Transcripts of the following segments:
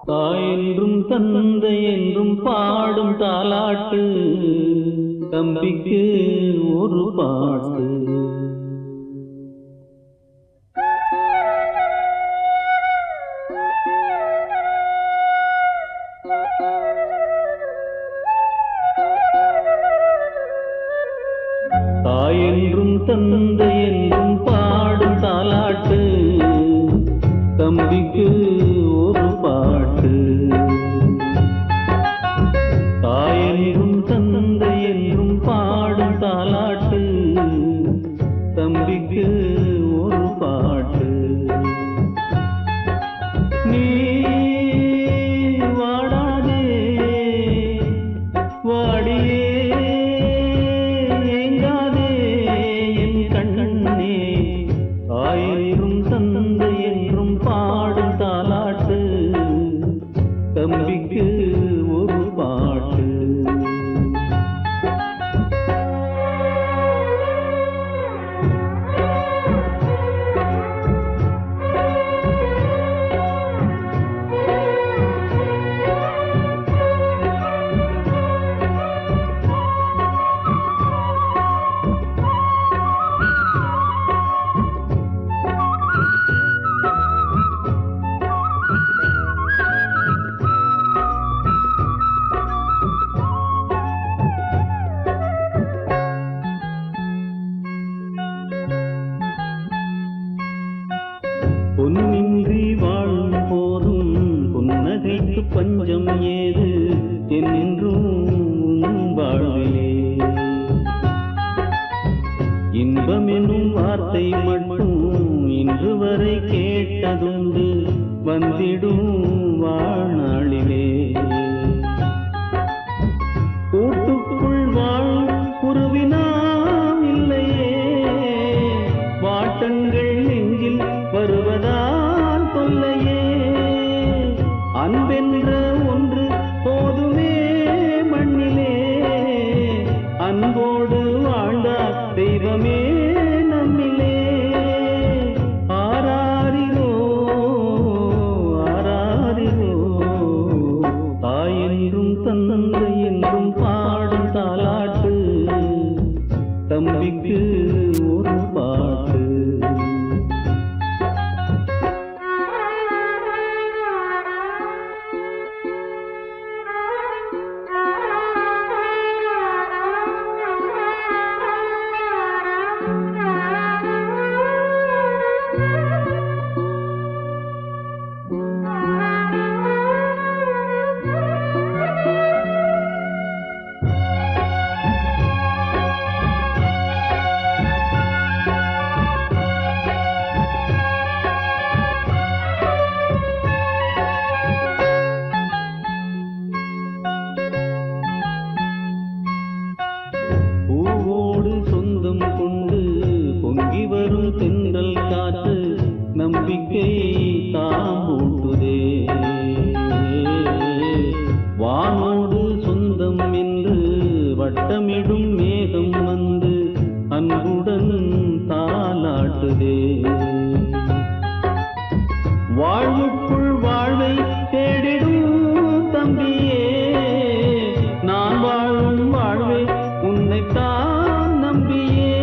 தாயென்றும் தந்தை என்றும் பாடும் தாலாட்டு, தம்பிக்கு ஒரு பாட்டு. தாயென்றும் தந்தை என்றும் பாடும் தாலாட்டு, தம்பிக்கு ஒரு பாட்டு. தாயென்றும் தந்தை என்றும் பாடும் தாலாட்டு, தம்பிக்கு ஒரு பாட்டு. நீ வாடாதே வாடியே ஏங்காதே என் கண்ணே, தாயென்றும் தந்தை என்றும் பாடும் தாலாட்டு, தம்பிக்கு ஒரு பாட்டு. பொன்னின்றி வாழும் போதும் புன்னகைக்கு பஞ்சம் ஏது என்றும் வாழ்விலே. இன்பமெனும் வார்த்தை மட்டும் இன்று வரை கேட்டதுண்டு வந்திடும் வாழ்நாளிலே. கூட்டுக்குள் வாழும் குருவினாம் இல்லையே, வாட்டங்கள் நெஞ்சில் வருவதால் தொல்லையே. அன்பென்ற ஒன்று போதுமே மண்ணிலே, அன்போடு வாழ்ந்தார் தெய்வமே நம்மிலே. ஆராரிரோ ஆராரிரோ, தாயென்றும் தந்தை என்றும் பாடும் தாலாட்டு, தம்பிக்கு ஒரு பாட்டு. பூவோடு சொந்தம் கொண்டு பொங்கி வரும் தென்றல் காற்று நம்பிக்கை தாம்பூட்டுதே. வானோடு சொந்தம் என்று வட்டமிடும் மேகம் வந்து அன்புடன் தாலாட்டுதே. வாழ்வுக்குள் வாழ்வை தேடிடும் தம்பியே, நான் வாழும் வாழ்வை உன்னைத்தான் நம்பியே.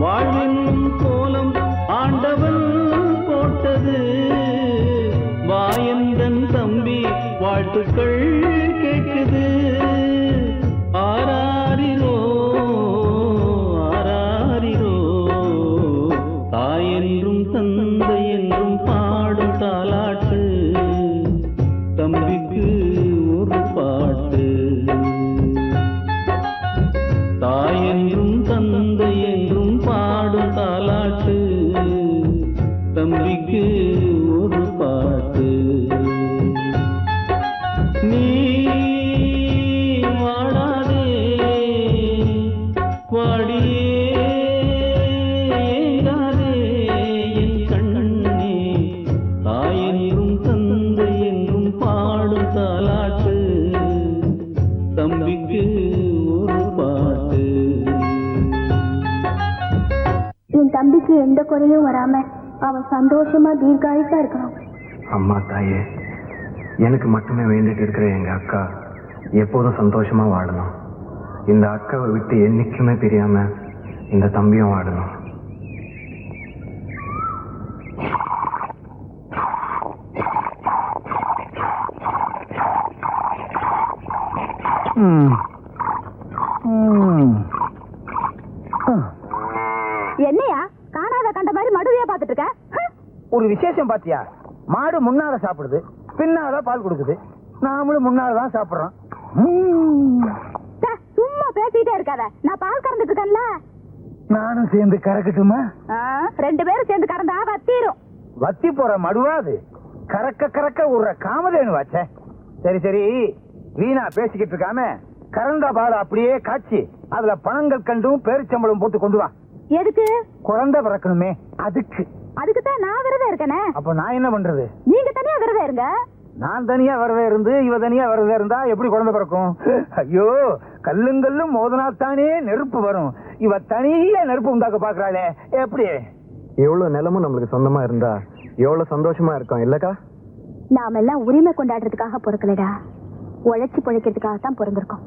வாழ்வின் கோலம் ஆண்டவன் போட்டது, வாயந்தன் தம்பி வாழ்த்துக்கள் கேட்குது. ஆராரிரோ ஆராரிரோ, தாயென்றும் தந்தை என்றும் பாடும் தாலாட்டு, தம்பிக்கு ஒரு பாட்டு. தாயென்றும் தந்தை என்றும் பாடும் தாலாட்டு, தம்பிக்கு ஒரு பாட்டு. நீ வாடாதே வாடியே ஏங்காதே என் கண்ணே, தாயென்றும் தந்தை என்றும் பாடும் தாலாட்டு, தம்பிக்கு ஒரு பாட்டு. என் தம்பிக்கு எந்த குறையும் வராம அவன் சந்தோஷமா தீர்காயுசா இருக்கணும். அம்மா தாயே, எனக்கு மட்டுமே வேண்டிட்டு இருக்கிற எங்க அக்கா எப்போதும் சந்தோஷமா வாழணும். இந்த அக்காவை விட்டு என்னைக்குமே தெரியாம இந்த தம்பியும் வாழணும். என்னையா காணாத கண்ட மாதிரி மடுவையா பாத்துட்டு இருக்க? ஒரு விசேஷம் பாத்தியா? மாடு முன்னால சாப்பிடுது, பின்னால பால் கொடுக்குது. நாமளும் முன்னாலதான் சாப்பிடுறோம். சும்மா பேசிட்டே இருக்காத, நான் பால் கறந்துட்டு இருக்கேன்ல. நானும் சேர்ந்து கறக்கட்டுமா? 2 பேரும் சேர்ந்து கறந்தா வத்திரும். வத்தி போற மடுவா அது? கறக்க கறக்க விடுற காமதேனு வாச்சே. சரி சரி, வீணா பேசிக்கிட்டு இருக்காம கறந்த பால் அப்படியே காய்ச்சி அதுல பணங்கள் கண்டும் பேரிச்சம்பளம் போட்டு கொண்டு வா. எதுக்கு? குழந்தை பிறக்கணுமே, அதுக்கு. அதுக்குதான் நான் விரதம் இருக்கேனே. அப்ப நான் என்ன பண்றது? நீங்க தனியா விரதம் இருங்க. நான் தனியா விரதம் இருந்து இவ தனியா விரதம் இருந்தா எப்படி குழந்தை பிறக்கும்? ஐயோ, கல்லுங்கல்லும் மோதனாத்தானே நெருப்பு வரும். இவ தனியா நெருப்பு உண்டாக்க பாக்குறாளே, எப்படி? எவ்வளவு நிலமும் நம்மளுக்கு சொந்தமா இருந்தா எவ்வளவு சந்தோஷமா இருக்கும் இல்லக்கா? நாம எல்லாம் உரிமை கொண்டாடுறதுக்காக பிறக்கலடா, உழைச்சி பிழைக்கிறதுக்காக தான் பிறந்திருக்கோம்.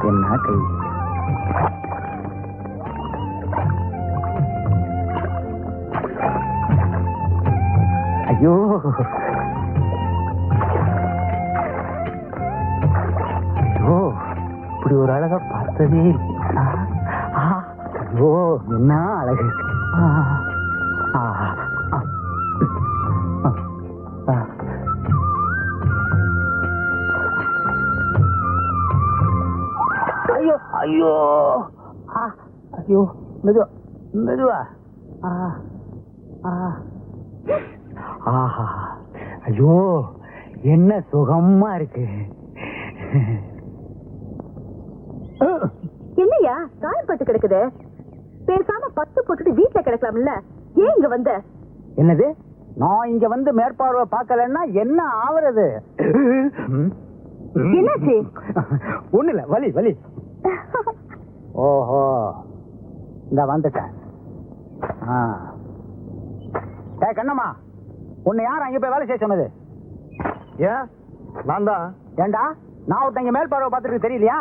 என்ன கை? ஐயோ, ஐயோ, இப்படி ஒரு அழகா பார்த்ததே. ஐயோ, என்ன அழகு! ஐயோ ஐயோ, ஐயோ, மெதுவா மெதுவா. ஆஹா, ஐயோ, என்ன சுகமா இருக்கு. என்னையா காயப்பட்டு கிடக்குது? பேசாம 10 போட்டுட்டு வீட்டுல கிடக்கலாம்ல, ஏன் இங்க வந்த? என்னது? நான் இங்க வந்து மேற்பார்வை பார்க்கலன்னா என்ன ஆவறது? என்னாச்சு? ஒண்ணு இல்ல, வலி வலி. ஓஹோ, இந்த வந்துட்டேன். கண்ணம்மா, உன்னை யார் அங்க போய் வேலை செய்ய சொன்னது? ஏன்? நான் தான். ஏண்டா, நான் ஒருத்தங்க மேல் பார்வை பார்த்துருக்கு தெரியலையா?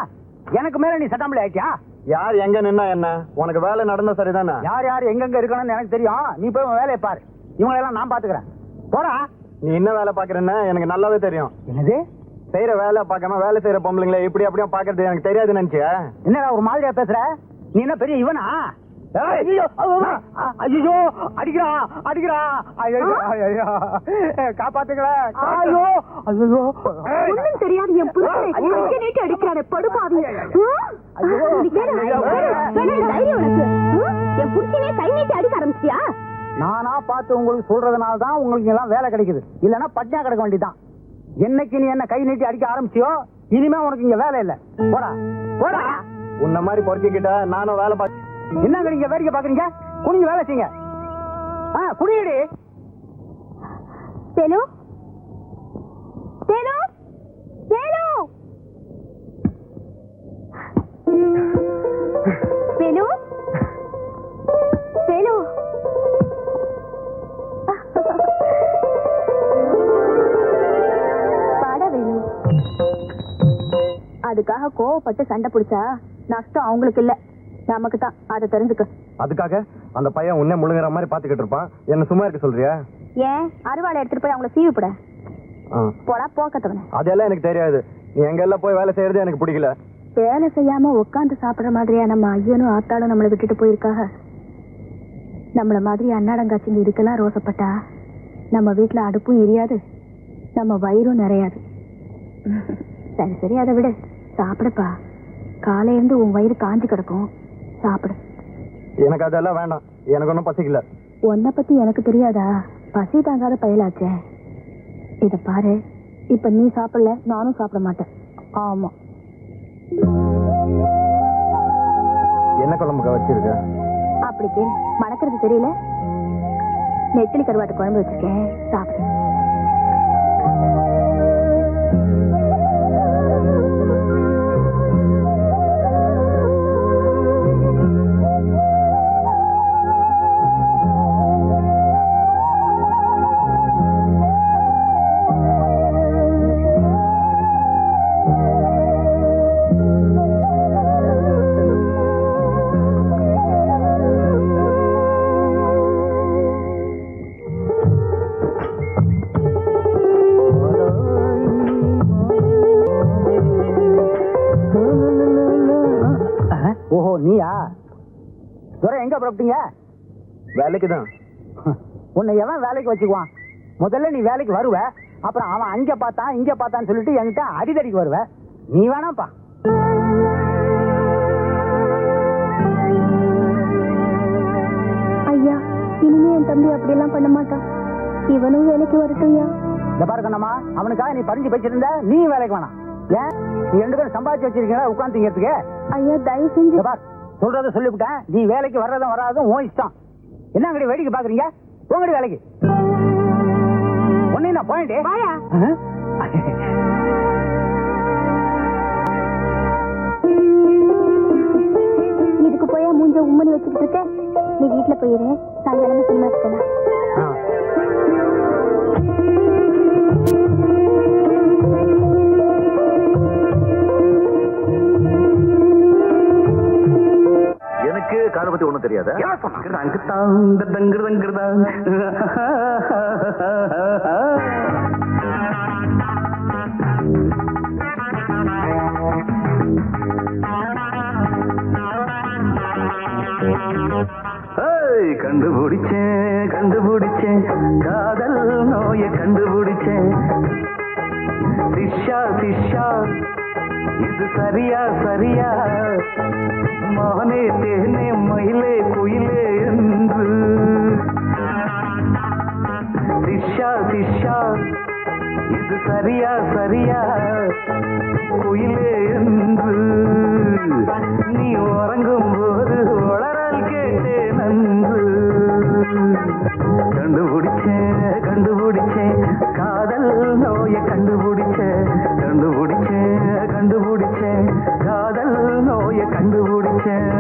எனக்கு மேல நீ சட்டாமலே ஆக்கியா? யார் எங்க நின்னா என்ன? உனக்கு வேலை நடந்தா சரிதானே? யார் யார் எங்கெங்க இருக்கணும்னு எனக்கு தெரியும். நீ போய் உன் வேலையை பாரு, இவங்களெல்லாம் நான் பாத்துக்கிறேன். போடா. நீ என்ன வேலை பாக்குறேன்னு எனக்கு நல்லாவே தெரியும். என்னது? செய்யற வேலை பார்க்காம வேலை செய்யற பொம்பளைங்களை இப்படி அப்படியே பாக்குறது எனக்கு தெரியாது நினைச்சியா? என்னடா ஒரு மாதிரியா பேசுற? நீ என்ன பெரிய இவனா? ஐயோ, அடிக்கிறா அடிக்கிறா. காப்பாத்துங்களா? ஐயோ ஐயோ, ஒண்ணும் தெரியாது என் புருஷனை கையை நீட்டி அடிக்கிறானே படுபாவி. தைரியம் உனக்கு? என் புருஷனே கை நீட்டி அடிக்க ஆரம்பிச்சியா? நானா பார்த்து உங்களுக்கு சொல்றதுனால தான் உங்களுக்கு எல்லாம் வேலை கிடைக்குது. இல்லன்னா பட்டியா கிடக்க வேண்டியதான். என்னைக்கு நீ என்ன கை நீட்டி அடிக்க ஆரம்பிச்சியோ இனிமே உனக்கு இங்க வேலை இல்ல. போடா போடா. உன்ன மாதிரி பொறுக்கிக்கிட்ட நானும் வேலை பார்த்து என்னங்க நீங்க வேடிக்கை பாக்குறீங்க? குனிஞ்சு வேலை செய்யுங்க. குடியடி. தேனு தேனு தேனு தேனு தேனு. பாட வேணும். அதுக்காக கோவப்பட்டு சண்டை பிடிச்சா நஷ்டம் அவங்களுக்கு இல்ல, நமக்கு தான். அதை தெரிஞ்சுக்க. அதுக்காக அந்த பையன் உன்னை முழுங்குற மாதிரி பாத்துக்கிட்டு இருப்பான், என்ன சும்மா இருக்க சொல்றியா? ஏன் அருவாளை எடுத்துட்டு போய் அவங்கள சீவி போட? போடா போக்கத்தவன. அதெல்லாம் எனக்கு தெரியாது. நீ எங்க எல்லாம் போய் வேலை செய்யறது எனக்கு பிடிக்கல. வேலை செய்யாம உட்காந்து சாப்பிடுற மாதிரியா நம்ம ஐயனும் ஆத்தாளும் நம்மளை விட்டுட்டு போயிருக்காக? நம்மள மாதிரி அன்னாடங்காட்சிங்க இதுக்கெல்லாம் ரோசப்பட்டா நம்ம வீட்டுல அடுப்பும் எரியாது, நம்ம வயிறும் நிறையாது. சரி சரி, அதை விட சாப்பிடுப்பா. காலையில இருந்து உன் வயிறு காஞ்சி கிடக்கும், சாப்பிடு. எனக்கு அதெல்லாம் வேண்டாம், எனக்கு ஒன்றும் பசிக்கல. உன்னை பத்தி எனக்கு தெரியாதா? பசி தாங்காத பயலாச்சே. இத பாரு, இப்ப நீ சாப்பிடல, நானும் சாப்பிட மாட்டேன். ஆமா. என்ன குழம்புக்கா வச்சிருக்க? அப்படி கேளு, மணக்கிறது தெரியல. நெத்திலி கருவாட்டு குழம்பு வச்சிருக்கேன், சாப்பிடு. ஓஹோ, நீயா? துரை, எங்க புறப்பட்டீங்க? வேலைக்கு தான். உன்னை எவன் வேலைக்கு வச்சுக்குவான்? முதல்ல நீ வேலைக்கு வருவ, அப்புறம் அவன் அங்க பார்த்தான் இங்க பார்த்தான்னு சொல்லிட்டு என்கிட்ட அடிதடிக்கு வருவ. நீ வேணாப்பா. ஐயா, இனிமே என் தம்பி அப்படியெல்லாம் பண்ண மாட்டான். இவனும் வேலைக்கு வரட்டும் ஐயா. இந்த பாரு கண்ணம்மா, அவனுக்காக நீ பறிஞ்சு வச்சிருந்த, நீ வேலைக்கு வேணாம். ஏன்? நீ 2 பேரும் சம்பாதிச்சு வச்சிருக்கீங்களா உட்காந்துங்கிறதுக்கு? ஐயா, தயவு செஞ்சு பார், சொல்றத சொல்லிவிட்டேன். நீ வேலைக்கு வர்றதும் வராதும் உன் இஷ்டம். என்ன அங்கடி வேடிக்கை பாக்குறீங்க? உங்கடி வேலைக்கு ஒன்னு நான் போயிட்டே. இதுக்கு போயா மூஞ்ச உம்மனி வச்சுக்கிட்டு இருக்க? நீ வீட்டுல போயிரு, சாயங்காலமா சினிமா போலாம். எனக்கு காரை பத்தி ஒண்ணும் தெரியாத. கண்டுபிடிச்சேன் காதல் நோய கண்டுபிடிச்சேன். சிஷ்யா சிஷ்யா இது சரியா சரியா, மானே தேனே மயிலே குயிலே என்று. சிஷ்யா சிஷ்யா இது சரியா சரியா, குயிலே என்று. நீ உறங்கும் போது வளரால் கேட்டேன் நன்று. கண்டுபிடிச்சேன் காதல் நோய கண்டுபிடிச்சேன் காதல் நோய கண்டுபிடிச்சேன்.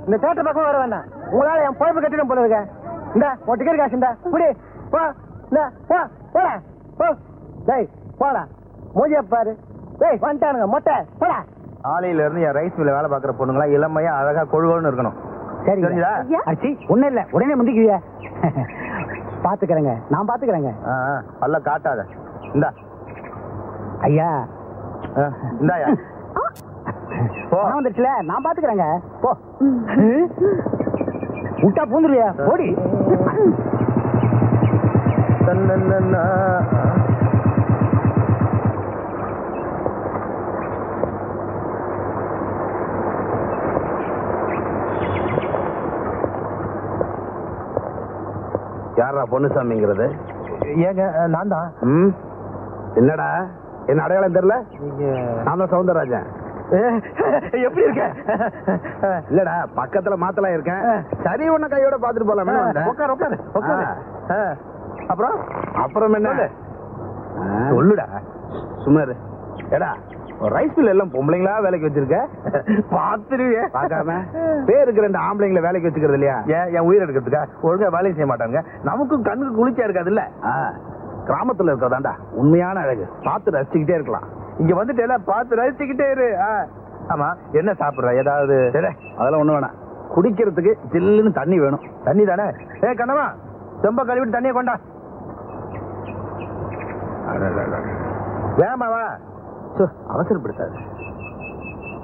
இந்த தேட்டர் பக்கம் வர வேண்டாம். உங்களால என் பொழப்பு கட்டிடம் போல இருக்க. இந்த உன் டிக்கெட் காசு இந்த புடி போ. இந்த போ போடா போ. டேய் போடா மோதியா பாரு. டேய் வந்துட்டானுங்க மொட்டை போடா. ஆலையில இருந்து என் ரைஸ் மில்ல வேலை பார்க்குற பொண்ணுங்களா இளமையா அழகா கொழுகோன்னு இருக்கணும். சரி தெரிஞ்சதா? அச்சி ஒன்றும் இல்லை, உடனே முந்திக்குவியா? பாத்துக்கிறேங்க, நான் பாத்துக்கிறேங்க. அல்ல காட்டாத. இந்தா ஐயா, இந்தாயா பணம் வந்துருச்சுல, நான் பாத்துக்கிறேங்க. போ முட்டா பூந்துருவியா போடி. யாரா பொன்னுசாமிங்கிறது? ஏங்க நான் தான். என்னடா என்ன அடையாளம் தெரியல? நான் தான் சவுந்தரராஜன். எப்படி இருக்க? இல்லடா பக்கத்துல மாத்தலாம் இருக்கேன். சரி உன்ன கையோட பாத்துட்டு போலாம். உட்காரு உட்காரு உட்காரு. அப்புறம் அப்புறம் என்ன சொல்லுடா. சுமாரு ஏடா ரைஸ் மில் எல்லாம் பொம்பளைங்களா வேலைக்கு வச்சிருக்க? பாத்துருவியே பாக்காம பேருக்கு 2 ஆம்பளைங்களை வேலைக்கு வச்சுக்கிறது இல்லையா? ஏன் என் உயிர் எடுக்கிறதுக்கா? ஒழுங்கா வேலையை செய்ய மாட்டாங்க. நமக்கும் கண்ணுக்கு குளிர்ச்சியா இருக்காது இல்ல? கிராமத்துல இருக்கதாண்டா உண்மையான அழகு. பார்த்து ரசிச்சுக்கிட்டே இருக்கலாம். இங்க வந்துட்டு எல்லாம் பார்த்து ரசிச்சுக்கிட்டே இரு. ஆமா என்ன சாப்பிடுற? ஏதாவது? அதெல்லாம் ஒண்ணு வேணாம். குடிக்கிறதுக்கு ஜில்லுன்னு தண்ணி வேணும். தண்ணி தானே? கண்ணமா செம்ப கழுவிட்டு தண்ணியை கொண்டா. வேமாவா அவசரப்படுத்தாது.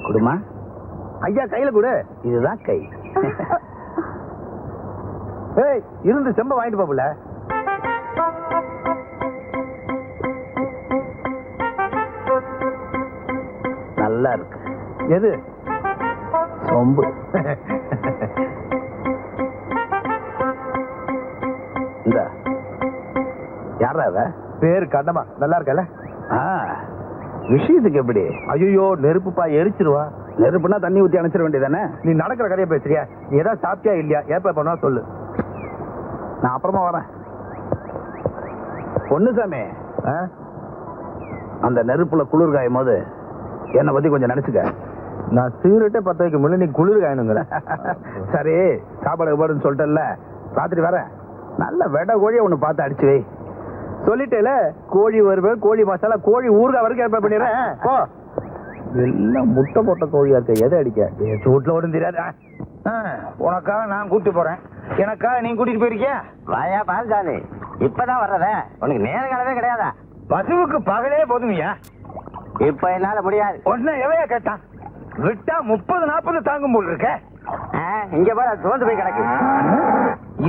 குடுமா ஐயா கையில கொடு. இதுதான் கை. ஏய் இருந்து செம்ப வாங்கிட்டு போகல. நல்லா இருக்கு. எது? சொம்பு. இந்த யாரா அவ? பேரு கண்ணமா. நல்லா இருக்கல? விஷயத்துக்கு எப்படி? ஐயோ நெருப்புப்பா எரிச்சிருவா. நெருப்புனா தண்ணி ஊத்தி அணைச்சிட வேண்டியதானே? நீ நடக்கிற கதையை பேசுறியா? நீ ஏதாவது சாப்பிட்டியா இல்லையா? ஏப்ப பண்ணா சொல்லு. நான் அப்புறமா வரேன். பொன்னுசாமி அந்த நெருப்புல குளிர் காயும் போது என்னை பத்தி கொஞ்சம் நினைச்சுக்க. நான் சிகரெட்டே 10 வைக்க முன்ன நீ குளிர் காயணுங்கிற. சரி சாப்பாடு பாடுன்னு சொல்லிட்டல, ராத்திரி வரேன். நல்ல வெட கோழியை ஒண்ணு பார்த்து அடிச்சு வை. சொல்லிட்டேல கோழி வருவேன், கோழி மசாலா, கோழி ஊறுகாய் வரைக்கும் ஏற்பாடு பண்ணிடுறேன். போ. எல்லாம் முட்டை போட்ட கோழியா இருக்க. எதை அடிக்க? சூட்ல ஒன்றும் தெரியாது. உனக்காக நான் கூட்டிட்டு போறேன். எனக்காக நீ கூட்டிட்டு போயிருக்கியா? வாயா பால்சாமி, இப்பதான் வர்றத உனக்கு நேரங்காலவே கிடையாதா? பசுவுக்கு பகலே போதுமையா? இப்ப என்னால முடியாது. ஒன்னு எவையா கேட்டான்? விட்டா 30-40 தாங்கும் போல் இருக்க. இங்க பாரு சோர்ந்து போய் கிடக்கு.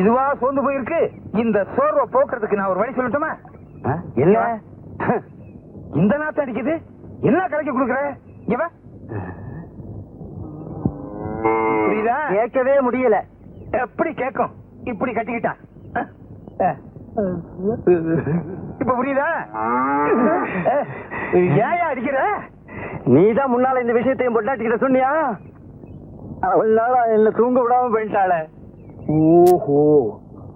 இதுவா சோர்ந்து போயிருக்கு? இந்த சோர்வை போக்குறதுக்கு நான் ஒரு வழி சொல்லட்டுமா? என்ன இந்த நாத்து அடிக்குது? என்ன கலக்கி கொடுக்குற? இவ புரியுதா? கேட்கவே முடியல. எப்படி கேட்கும்? இப்படி கட்டிக்கிட்டா இப்ப புரியுதா? ஏன் அடிக்கிற? நீதான் முன்னால இந்த விஷயத்தையும் பொட்டாட்டிக்கிட்ட சொன்னியா? அவள் நாளா என்ன தூங்க விடாம போயிட்டாள. ஓஹோ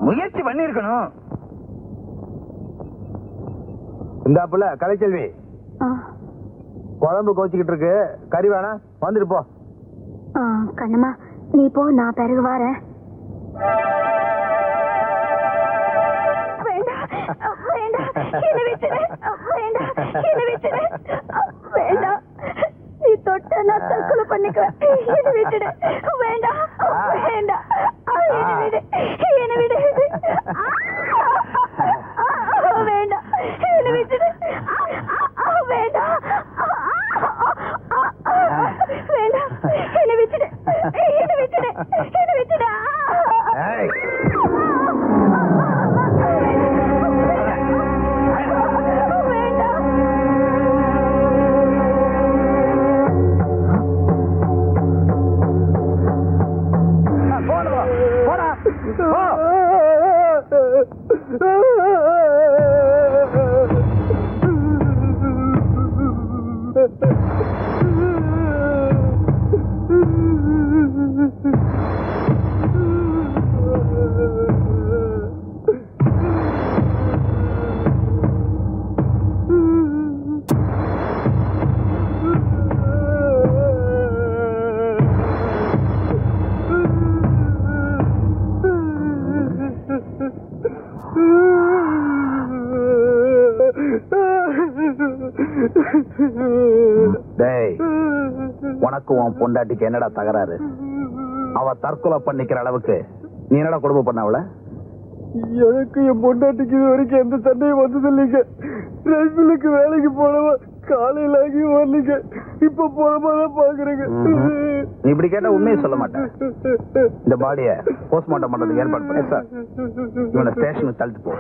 முயற்சி பண்ணி இருக்கணும். இந்தாப்புல கலைச்செல்வி, குழம்பு கோச்சிக்கிட்டு இருக்கு. கறி வேணா வந்துட்டு போ. கண்ணம்மா நீ போ, நான் பிறகு வரேன். நீ தொட்ட நான் தற்கொலை பண்ணிக்குவேன். என்ன விட்டுடு. வேண்டாம் வேண்டாம். என்ன விடு. வேண்டாம் என்ன விட்டுடு. வேண்டாம் வேண்டாம். என்ன விட்டுடு. என்ன விட்டுடு. என்ன விட்டுடா. டேய், உனக்கு உன் பொண்டாட்டிக்கு என்னடா தகராறு? அவ தற்கொலை பண்ணிக்கிற அளவுக்கு நீ என்னடா கொடுமை பண்ண அவள? எனக்கு என் பொண்டாட்டிக்கு இது வரைக்கும் எந்த சண்டையும் வந்தது இல்லைங்க. ரைஸ் மில்லுக்கு வேலைக்கு போனவா காலையில ஆகி வரலீங்க. இப்ப போறமாதான் பாக்குறேங்க. நீ இப்படி கேட்டா உண்மையை சொல்ல மாட்டேன். இந்த பாடிய போஸ்ட்மார்ட்டம் பண்றதுக்கு ஏற்பாடு பண்ண சார். இவனை ஸ்டேஷனுக்கு தள்ளிட்டு போ.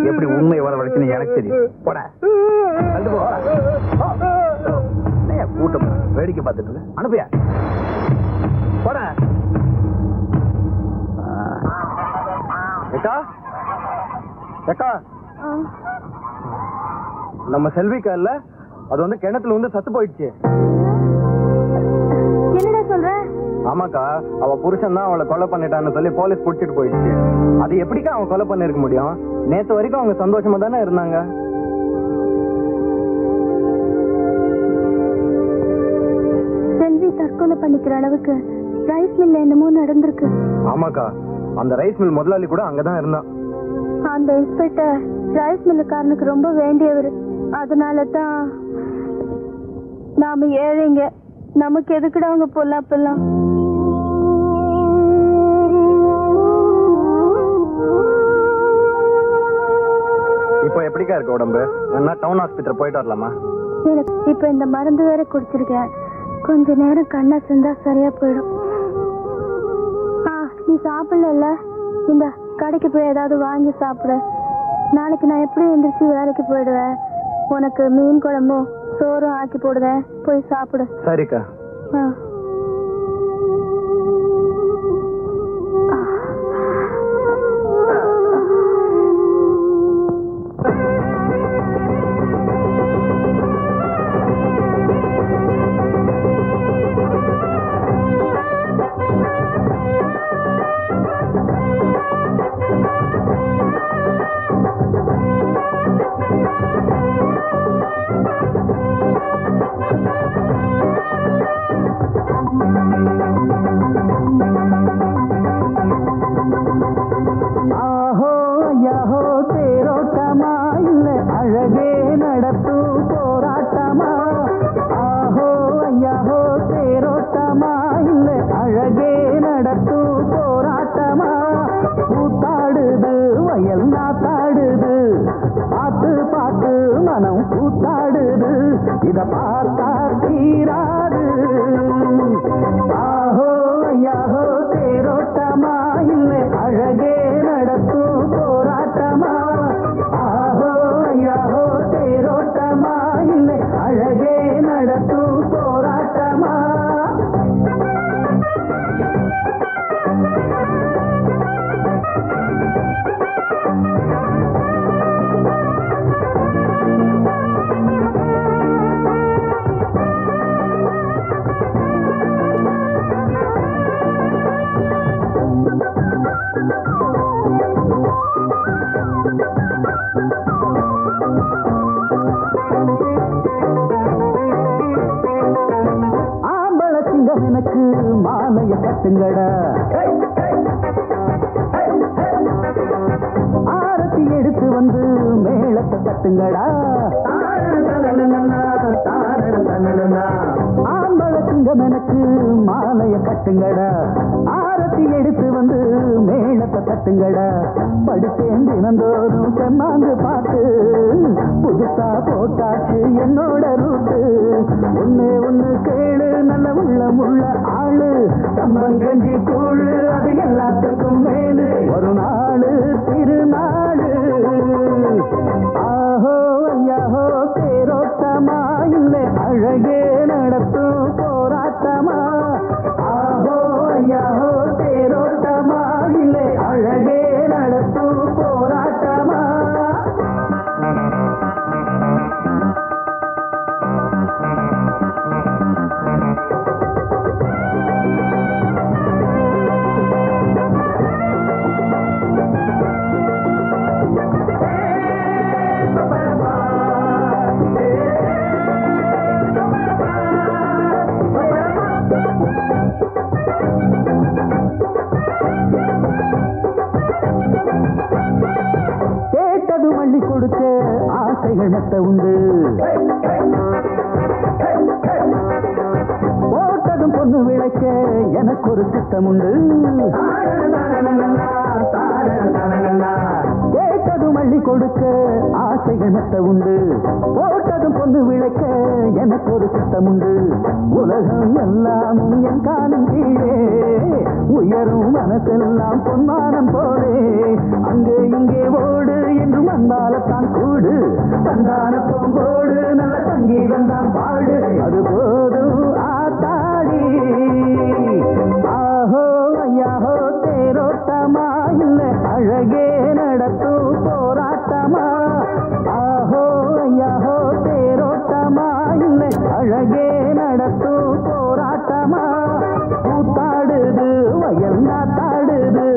எப்படி உண்மையை வர வரைக்கும் எனக்கு தெரியும். போட தள்ளிட்டு போ. கூட்டம் வேடிக்கை பார்த்துட்டு இருக்க. அனுப்பியா போட. ஏக்கா ஏக்கா, நம்ம செல்விக்கா இல்ல, அது வந்து கிணத்துல வந்து சத்து போயிடுச்சு. என்னடா சொல்ற? ஆமாக்கா, அவ புருஷன் தான் அவளை கொலை பண்ணிட்டான்னு சொல்லி போலீஸ் புடிச்சிட்டு போயிடுச்சு. அது எப்படிக்கா அவன் கொலை பண்ணிருக்க முடியும்? நேத்து வரைக்கும் அவங்க சந்தோஷமா தானே இருந்தாங்க. செல்வி தற்கொலை பண்ணிக்கிற அளவுக்கு ரைஸ் மில்ல என்னமோ நடந்திருக்கு. ஆமாக்கா, அந்த ரைஸ் மில் முதலாளி கூட அங்கதான் இருந்தான். அந்த இன்ஸ்பெக்டர் ரைஸ் மில்லுக்காரனுக்கு ரொம்ப வேண்டியவர். அதனால தான் நாம ஏழைங்க, நமக்கு எதுக்குடா அவங்க பொல்லாப்பெல்லாம். இப்போ எப்படிக்கா இருக்கு உடம்பு? வேணா டவுன் ஹாஸ்பிட்டல் போயிட்டு வரலாமா? எனக்கு இப்ப இந்த மருந்து வேற குடிச்சிருக்கேன். கொஞ்ச நேரம் கண்ணா செஞ்சா சரியா போயிடும். நீ சாப்பிடல, இந்த கடைக்கு போய் ஏதாவது வாங்கி சாப்பிடு. நாளைக்கு நான் எப்படி எந்திரிச்சு வேலைக்கு போயிடுவேன். உனக்கு மீன் குழம்பும் சோறும் ஆக்கி போடுவேன், போய் சாப்பிடு. சரிக்கா. இத பார்த்தா தீராது. ஆஹோ ஐயாஹோ தேரோட்டமா இல்லை அழகே நடத்தும் போராட்டமா. ஆஹோ ஐயாஹோ தேரோட்டமா இல்லை அழகே நடத்தும் போராட்டமா. எனக்கு மாலைய கட்டுங்கடா, ஆரத்தி எடுத்து வந்து மேளத்தை தட்டுங்கடா. ஆம்பள சிங்கம் எனக்கு மாலைய கட்டுங்கடா, ஆரத்தி எடுத்து வந்து மேளத்தை தட்டுங்கடா. படித்தேன் தினந்தோறும் செம்மாந்து பாட்டு, புதுசா போட்டாச்சு என்னோட ரூட்டு. ஒண்ணு கேளு நல்ல உள்ள ஆளு, சம்பங்கஞ்சி கூழு அது எல்லாத்துக்கும் மேலு. ஒரு நாளு திருநாளு. ஆஹோ ஐயாஹோ தேரோட்டமா இல்லை அழகே நடத்தும் போராட்டமா. ஆஹோ ஐயாஹோ தேரோட்டமா இல்லை அழகே நடத்தும் போராட்டமா. ஆசைகள் மெத்த உண்டு. போட்டதும் பொண்ணு விளைக்க எனக்கு ஒரு திட்டம் உண்டு. கேட்டதும் அள்ளி கொடுக்க ஆசைகள் மெத்த உண்டு. போட்டதும் பொண்ணு விளைக்க எனக்கு ஒரு திட்டம் உண்டு. உலகம் எல்லாமும் என் காலம் கீழே உயரும் மனசெல்லாம் பொன்மானம் போலே. அங்கே இங்கே ஓடு என்றும் அன்பாலத்தான் கூடு. தந்தான போங்கோடு நல்ல சங்கீதம் தான் பாடு. அது போதும் ஆத்தாடி. ஆஹோ ஐயாஹோ தேரோட்டமா இல்லை அழகே நடத்தும் போராட்டமா. ஆஹோ ஐயாஹோ தேரோட்டமா இல்லை அழகே நடத்தும் போராட்டமா. கூத்தாடுது வயல் நாத்தாடுது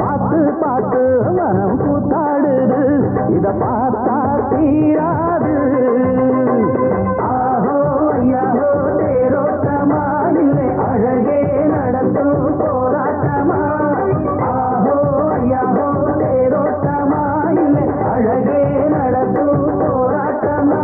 பார்த்து பார்த்து மனம் கூத்தாடுது. இத பார்த்தா தீராது. ஆஹோ ஐயாஹோ தேரோட்டமா இல்லை அழகே நடத்தும் போராட்டமா. ஆஹோ ஐயாஹோ தேரோட்டமா இல்லை அழகே நடத்தும் போராட்டமா.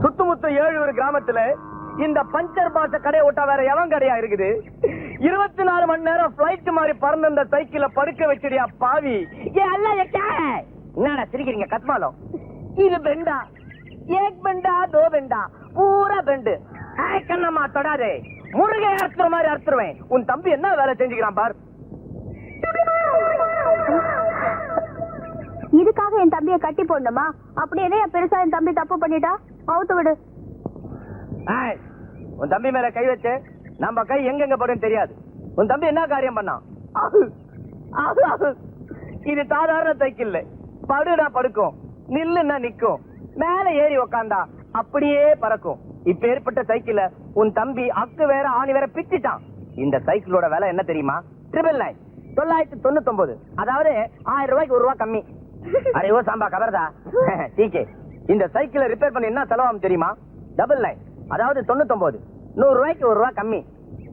சுத்துமுத்து 7 கிராமத்துல இந்த பஞ்சர் பாச கடையை விட்டா வேற எவன் கடையா இருக்குது? 24 மணி நேரம் பிளைட் மாதிரி பறந்த இந்த சைக்கிள படுக்க வச்சிடியா பாவி. என்னடா சிரிக்கிறீங்க கத்மாலம்? இது பெண்டா, ஏக் பெண்டா, தோ பெண்டா, பூரா பெண்டு. கண்ணம்மா தொடாதே, முருகை அறுத்துற மாதிரி அறுத்துருவேன். உன் தம்பி என்ன வேலை செஞ்சுக்கிறான் பார். இதுக்காக என் தம்பியை கட்டி போடணுமா? அப்படி என்ன பெருசா என் தம்பி தப்பு பண்ணிட்டா? அவுத்து விடு. உன் தம்பி மேல கை வச்சு நம்ம கை எங்கெங்க படும் தெரியாது. உன் தம்பி என்ன காரியம் பண்ணான்? இது சாதாரண சைக்கிள். படுனா படுக்கும், நில்லுன்னா நிக்கும், மேல ஏறி உக்காந்தா அப்படியே பறக்கும். இப்ப ஏற்பட்ட சைக்கிள உன் தம்பி அக்கு வேற ஆணி வேற பிச்சுட்டான். இந்த சைக்கிளோட விலை என்ன தெரியுமா? 999. அதாவது 1000 ரூபாய்க்கு 1 ரூபா கம்மி. அரே ஓ சாம்பா கபர்தா டீக்கே. இந்த சைக்கிளை ரிப்பேர் பண்ணி என்ன செலவாகும் தெரியுமா? 99, அதாவது 99. 100 ரூபாய்க்கு 1 ரூபா கம்மி.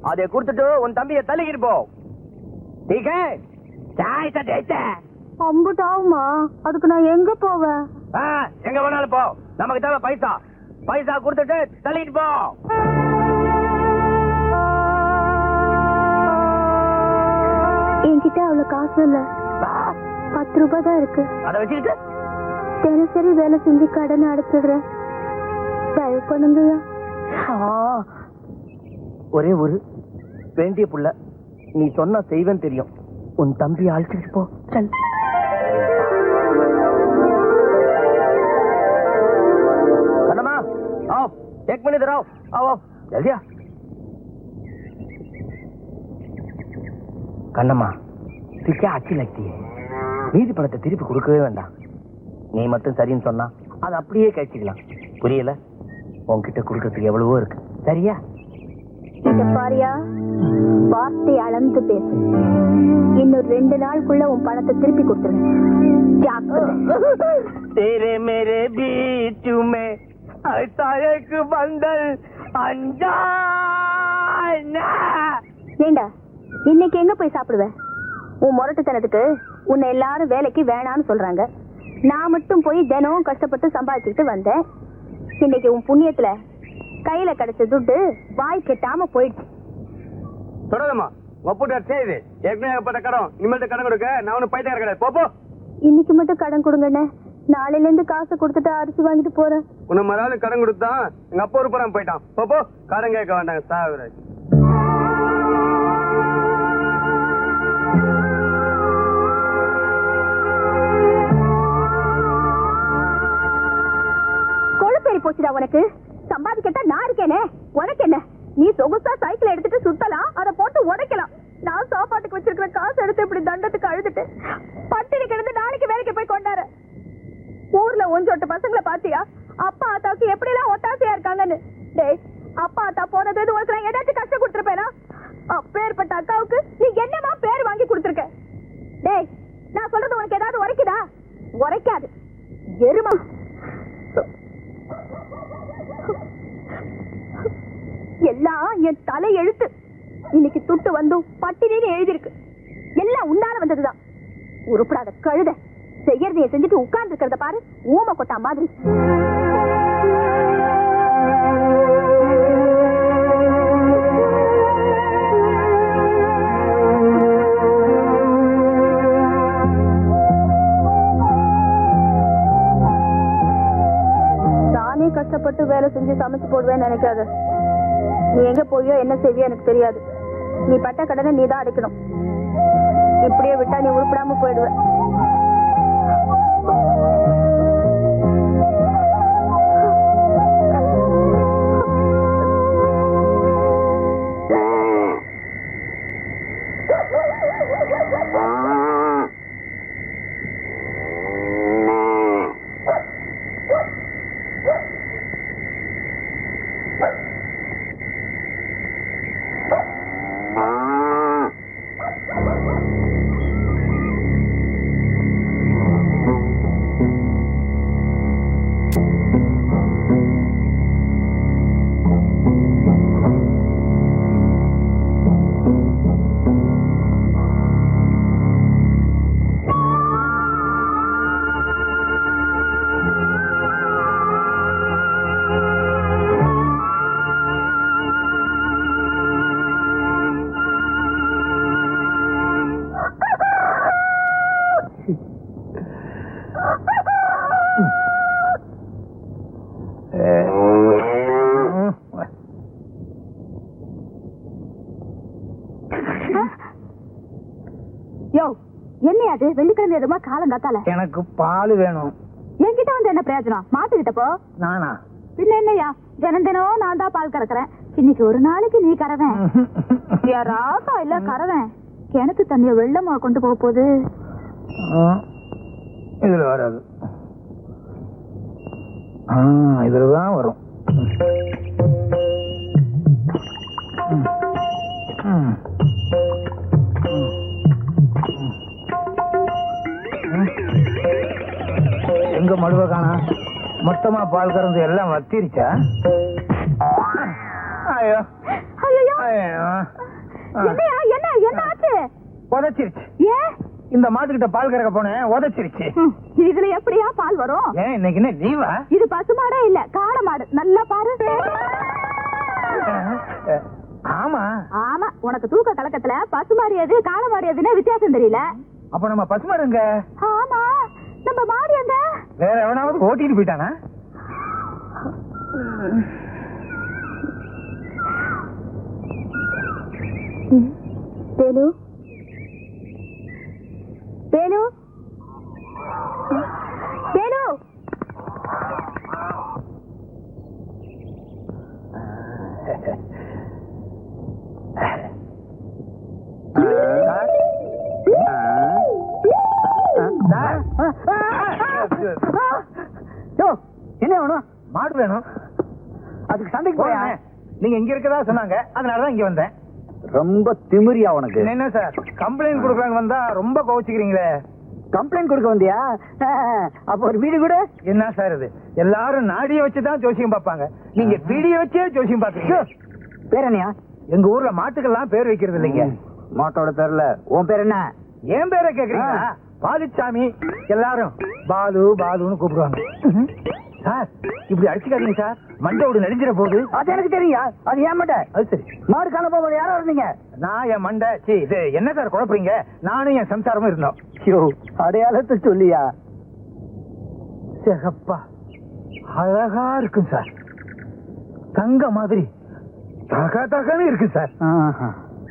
அதை கொடுத்துட்டு உன் தம்பியை தள்ளிக்கிட்டு போ. டீக்கே சாய் சட்டை. அம்புட்டாவுமா? அதுக்கு நான் எங்க போவேன்? எங்க வேணாலும் போ. நமக்கு தேவை பைசா. பைசா கொடுத்துட்டு தள்ளிட்டு போ. என்கிட்ட அவ்வளவு காசு இல்ல, 10 ரூபாய் தான் இருக்கு. அதை வச்சுக்கிட்டு தினசரி வேலை செஞ்சு கடன் அடைச்சிடுறேன். தயவு பண்ணுங்கய்யா. ஒரே ஒரு வேண்டிய புள்ள, நீ சொன்ன செய்வன் தெரியும். உன் தம்பி அழைச்சிட்டு போ. சல். கண்ணம்மா आओ, 1 मिनट इधर आओ. आओ जल्दी आ. கண்ணம்மா சிக்கா அச்சி லக்தி. மீதி பணத்தை திருப்பி கொடுக்கவே வேண்டாம். நீ மட்டும் சரின்னு சொன்னா அது அப்படியே கழிச்சுக்கலாம். புரியல? உன்கிட்ட கொடுக்கறதுக்கு எவ்வளவோ இருக்கு. சரியா? இத பாரியா, வார்த்தை அளந்து பேசு. இன்னும் 2 நாளுக்குள்ள உன் பணத்தை திருப்பி கொடுத்துருவேன். तेरे मेरे बीच में ऐसा एक बंधन अनजाना. ஏண்டா இன்னைக்கு எங்க போய் சாப்பிடுவ? உன் முரட்டுத்தனத்துக்கு உன்னை எல்லாரும் வேலைக்கு வேணான்னு சொல்றாங்க. நான் மட்டும் போய் தினம் கஷ்டப்பட்டு சம்பாதிச்சுட்டு வந்தேன். இன்னைக்கு உன் புண்ணியத்துல கையில கிடைச்ச துட்டு வாய் கெட்டாம போயிடுச்சு. தொடருமா ஒப்புட்டார் செய்து ஏற்கனவே ஏற்பட்ட கடன் இனிமேல் கடன் கொடுக்க நான் ஒன்னும் பைத்தியார் கிடையாது. போப்போ. இன்னைக்கு மட்டும் கடன் கொடுங்கண்ணே. நாளையில இருந்து காசை கொடுத்துட்டு அரிசி வாங்கிட்டு போறேன். உன்னை மறாவது கடன் கொடுத்தான் எங்க அப்பா ஒரு புறம் போயிட்டான். போப்போ, கடன் கேட்க வேண்டாங்க சாவிராஜ். கொழுப்பேறி போச்சுடா உனக்கு. சம்பாதிக்கட்டா நான் இருக்கேனே, உனக்கு என்ன? நீ சொகுசா சைக்கிள் எடுத்துட்டு சுத்தலாம், அதை போட்டு உடைக்கலாம். நான் சாப்பாட்டுக்கு வச்சிருக்கிற காசு எடுத்து இப்படி தண்டத்துக்கு அழுதுட்டு பட்டினி கிடந்து நாளைக்கு வேலைக்கு போய் கொண்டாரு. ஊர்ல ஒஞ்சோட்டு பசங்களை பாத்தியா? அப்பா ஆத்தாவுக்கு எப்படி எல்லாம் ஒத்தாசையா இருக்காங்கன்னு. டேய், அப்பா ஆத்தா போனது உனக்கு நான் ஏதாச்சும் கஷ்டம் கொடுத்துருப்பேனா? அப்பேற்பட்ட அக்காவுக்கு நீ என்னமா பேர் வாங்கி கொடுத்துருக்க? டேய், நான் சொல்றது உனக்கு ஏதாவது உரைக்குதா? உரைக்காது. என் தலை எழுத்து. இன்னைக்கு துட்டு வந்தும் பட்டினின்னு எழுதிருக்கு. எல்லாம் உன்னால வந்ததுதான். உருப்படாத கழுத, செய்யறதைய செஞ்சுட்டு உட்கார்ந்து இருக்கிறத பாரு, ஊமை கொட்டா மாதிரி. நானே கஷ்டப்பட்டு வேலை செஞ்சு சமைச்சு போடுவேன்னு நினைக்காத. நீ எங்க போயோ என்ன செய்வியோ எனக்கு தெரியாது. நீ பட்ட கடனை நீ தான் அடைக்கணும். இப்படியே விட்டா நீ உருப்படாம போயிடுவ. என்னையாது வெள்ளிக்கிழமை எதுமா காலம் காத்தால? எனக்கு பால் வேணும். என்கிட்ட வந்து என்ன பிரயோஜனம்? மாட்டுக்கிட்ட போ. நானா? பின்ன என்னையா, தினம் தினம் நான் தான் பால் கறக்குறேன். இன்னைக்கு ஒரு நாளைக்கு நீ கறவேன். ராசா இல்ல கறவேன். கிணத்து தண்ணிய வெள்ளமா கொண்டு போக போகுது. இதுல வராது. இதுலதான் வரும். எங்க மடுவ காணா? மொத்தமா பால் கறந்து எல்லாம் வத்திருச்சா? ஐயோ ஐயோ, ஐயோ, என்ன ஆச்சு? உதச்சிருச்சு. ஏன் இந்த மாட்டுக்கிட்ட பால் கறக்க போனேன், உதச்சிருச்சு. இதுல எப்படியா பால் வரும்? ஏன் இன்னைக்கு என்ன லீவா? இது பசுமாடே இல்ல, காளை மாடு. நல்லா பாரு. ஆமா ஆமா, உனக்கு தூக்க கலக்கத்துல பசுமாடு எது காளை மாடு எதுன்னு வித்தியாசம் தெரியல. அப்ப நம்ம பசுமாடுங்க. ஆமா, நம்ம மாடு எங்க? வேற எவனாவது ஓட்டிட்டு போயிட்டானா? வேணு வேணு வேணு, என்ன வேணும்? மாடு வேணும். அதுக்கு சண்டைக்கு போயா? நீங்க இங்க இருக்கதா சொன்னாங்க, அதனாலதான் இங்க வந்தேன். ரொம்ப திமிரியா உனக்கு? என்ன சார் கம்ப்ளைண்ட் கொடுக்கறாங்க வந்தா ரொம்ப கோவிச்சுக்கிறீங்களே. கம்ப்ளைண்ட் கொடுக்க வந்தியா? அப்ப ஒரு வீடு கூட. என்ன சார் இது? எல்லாரும் நாடிய வச்சுதான் ஜோசியம் பார்ப்பாங்க, நீங்க வீடியோ வச்சே ஜோசியம் பாக்குறீங்க. பேர் என்னையா? எங்க ஊர்ல மாட்டுக்கெல்லாம் பேர் வைக்கிறது இல்லைங்க. மாட்டோட பேர்ல உன் பேர் என்ன? ஏன் பேரை கேக்குறீங்களா? பாலுச்சாமி. எல்லாரும் பாலு பாலுன்னு கூப்பிடுவாங்க. சார் இப்படி அடிச்சுக்காதீங்க சார், மண்டோடு நெடுஞ்சிட போகுது. அது எனக்கு தெரியா? அது ஏன் மாட்டேன். அது சரி. மாடு காண போகும்போது யாரோ இருந்தீங்க? நான் என் மண்டை இது என்ன சார் குழப்பறீங்க? நானும் என் சம்சாரமும் இருந்தோம். அடையாளத்தை சொல்லியா? சிகப்பா அழகா இருக்கும் சார், தங்க மாதிரி தக தகன்னு இருக்கு சார்.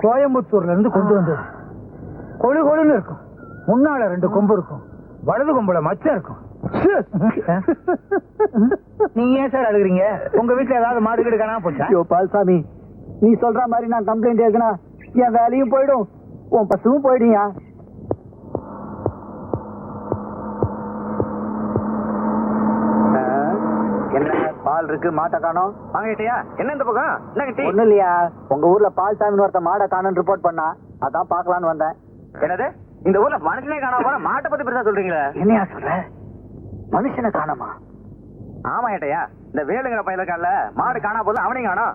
கோயம்புத்தூர்ல இருந்து கொண்டு வந்து கொழு கொழுன்னு இருக்கும். முன்னால 2 கொம்பு இருக்கும், வலது கொம்புல மச்சம் இருக்கும். நீங்க ஏன் சார் அழுகுறீங்க? உங்க வீட்டுல ஏதாவது மாடு கீடு காணாம போச்சா? ஐயோ பால்சாமி, நீ சொல்ற மாதிரி நான் கம்ப்ளைண்ட் எழுதுனா என் வேலையும் போயிடும், உன் பசுவும் போயிடுயா. என்ன பால் இருக்கு, மாட்டை காணோம்? வாங்கிட்டியா? என்ன இந்த பக்கம் என்ன டீ? ஒண்ணும் இல்லையா, உங்க ஊர்ல பால்சாமின்னு ஒருத்த மாடை காணும்னு ரிப்போர்ட் பண்ணா, அதான் பாக்கலான்னு வந்தேன். என்னது? இந்த ஊர்ல மனுஷனே காணாம போற மாட்டை பத்தி பெருசா சொல்றீங்களா? என்னையா சொல்ற? மனுஷனை காணோமா? ஆமா ஏட்டையா, இந்த வேலுங்கிற பையல இருக்கான்ல, மாடு காணா போது அவனையும் காணோம்.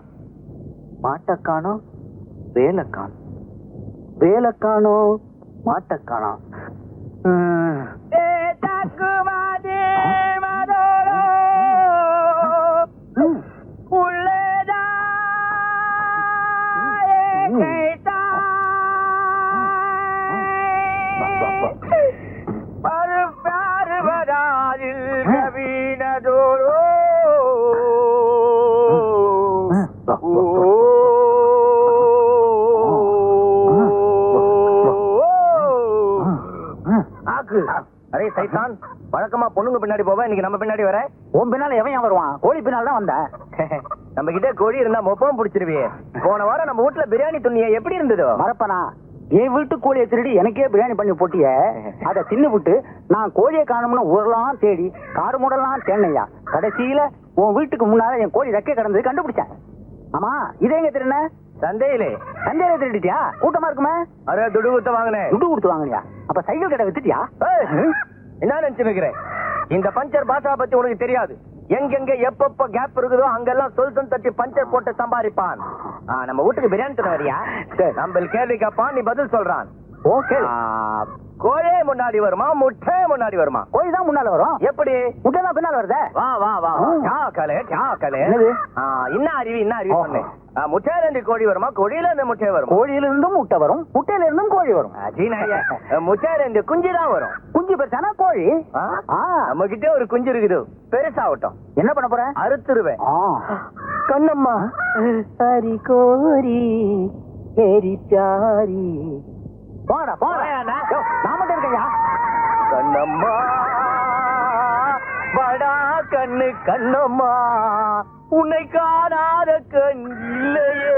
மாட்டக்கானோ வேலைக்கானோ, வேலைக்கானோ மாட்டக்கானோ. அரே சைத்தான், வழக்கமா பொண்ணுங்க பின்னாடி போவ, இன்னைக்கு நம்ம பின்னாடி வர. உன் பின்னால எவன் வருவான்? கோழி பின்னால தான் வந்த. நம்ம கிட்ட கோழி இருந்தா மொப்பம் பிடிச்சிருவியே. போன வாரம் நம்ம வீட்டுல பிரியாணி துண்ணிய எப்படி இருந்ததோ மறப்பனா? என் வீட்டு கோழியை திருடி எனக்கே பிரியாணி பண்ணி போட்டிய. அதை தின்னு விட்டு நான் கோழியை காணும்னு ஊரெல்லாம் தேடி காடு மூடலாம் தேனையா. கடைசியில உன் வீட்டுக்கு முன்னால என் கோழி ரெக்கை கிடந்தது கண்டுபிடிச்சேன். ஆமா, இதே எங்க திருண்ண? சந்தையிலே. சந்தையில திருடிட்டியா? கூட்டமா இருக்குமே. அரே துடு கொடுத்து வாங்கினேன். துடு கொடுத்து வாங்கினியா? அப்ப சைக்கிள் கடை வித்துட்டியா? என்ன நினைச்சுக்கிறேன்? இந்த பஞ்சர் பாஷா பத்தி உனக்கு தெரியாது. எங்கெங்க எப்பப்ப கேப் இருக்குதோ அங்கெல்லாம் சொல் தட்டி பஞ்சர் போட்டு சம்பாதிப்பான். நம்ம வீட்டுக்கு பிரியாணி தர வரியா? நம்ம கேள்வி கேட்பான், நீ பதில் சொல்றான். ஓகே. கோழி முன்னாடி வருமா முட்டை முன்னாடி வருமா? கோழி தான் முன்னால வரும். எப்படி? முட்டை தான் பின்னால வருதே. வா வா வா. என்னது? என்ன அறிவு சொன்னேன். முட்டையில இருந்து கோழி வருமா, கோழியில இருந்து முட்டை வரும்? கோழியில இருந்தும் முட்டை வரும், முட்டையில இருந்தும் கோழி வரும். முட்டையில இருந்து குஞ்சு தான் வரும். குஞ்சு பெருசானா கோழி. நம்ம கிட்ட ஒரு குஞ்சு இருக்குது, பெருசாகட்டும். என்ன பண்ண போற? அறுத்துருவேன். கண்ணம்மா ஹரி கோரி மேரி பியாரி. போடா போடா, நான் மட்டும் இருக்கையா? கண்ணம்மா படா கண்ணு கண்ணம்மா, உன்னை காணாத கண் இல்லையே.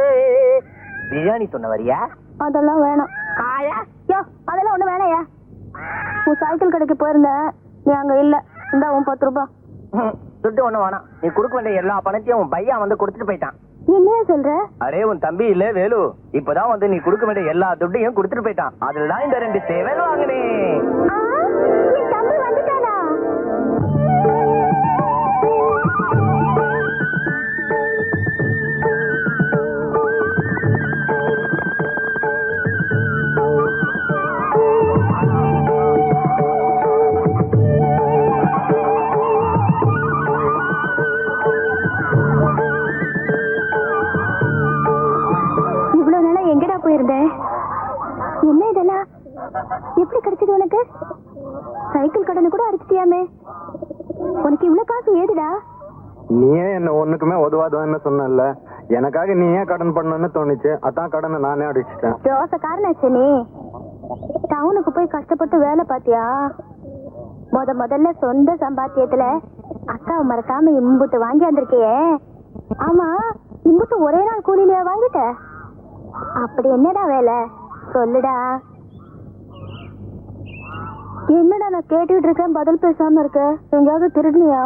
பிரியாணி சொன்ன வரியா? அதெல்லாம் வேணாம். யோ, அதெல்லாம் ஒண்ணு வேணாயா. உன் சைக்கிள் கடைக்கு போயிருந்தேன், நீ அங்க இல்ல. இந்தா உன் 10 ரூபாய். துட்டு ஒண்ணு வேணாம். நீ கொடுக்க வேண்டிய எல்லா பணத்தையும் உன் பையன் வந்து கொடுத்துட்டு போயிட்டான். என்னையா சொல்ற? அரே உன் தம்பி இல்ல வேலு, இப்பதான் வந்து நீ கொடுக்க வேண்டிய எல்லா துட்டையும் கொடுத்துட்டு போயிட்டான். அதுலதான் இந்த 2 சேவல் வாங்கினேன். என் தம்பி வந்துட்டானா? போயிருந்தேன். என்ன இதெல்லாம்? எப்படி கிடைச்சது உனக்கு? சைக்கிள் கடனை கூட அடிச்சிட்டியாமே. உனக்கு இவ்வளவு காசு ஏதுடா? நீயே என்ன ஒண்ணுக்குமே உதவாதுன்னு சொன்னல, எனக்காக நீ ஏன் கடன் பண்ணணும்னு தோணுச்சு. அதான் கடனை நானே அடிச்சிட்டேன். ரோசக்காரனாச்சு நீ. டவுனுக்கு போய் கஷ்டப்பட்டு வேலை பாத்தியா? முதல்ல சொந்த சம்பாத்தியத்துல அக்காவை மறக்காம இம்புட்டு வாங்கி வந்திருக்கியே. ஆமா, இம்புட்டு ஒரே நாள் கூலியில வாங்கிட்ட? அப்படி என்னடா வேலை சொல்லுடா. என்னடா நான் கேட்டுட்டு இருக்கேன், பதில் பேசாம இருக்க? எங்கேயாவது திருடினியா?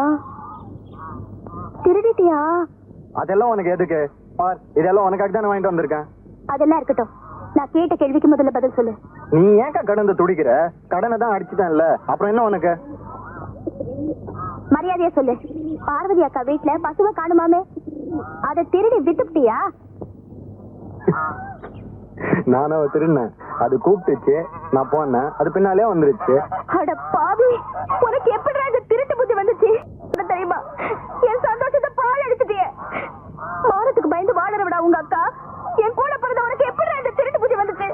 திருடிட்டியா? அதெல்லாம் உனக்கு எதுக்கு? இதெல்லாம் உனக்காக தானே வாங்கிட்டு வந்திருக்கேன். அதெல்லாம் இருக்கட்டும், நான் கேட்ட கேள்விக்கு முதல்ல பதில் சொல்லு. நீ ஏன்க்கா கடந்து துடிக்கிற? கடனை தான் அடிச்சுட்டேன்ல, அப்புறம் என்ன உனக்கு? மரியாதையா சொல்லு. பார்வதி அக்கா வீட்டுல பசுவை காணுமாமே, அதை திருடி வித்துட்டியா? நானும் திருடினேன். அது கூப்பிட்டுச்சு, நான் போனேன், அது பின்னாலே வந்துருச்சு. அட பாவி, உனக்கு எப்படி இந்த திருட்டு புத்தி வந்துச்சு தெரியுமா? என் சந்தோஷத்தை பால் அடிச்சுட்டியே. மானத்துக்கு பயந்து வாழறவிடா உங்க அக்கா. என் கூட பிறந்த உனக்கு எப்படி இந்த திருட்டு புத்தி வந்துச்சு?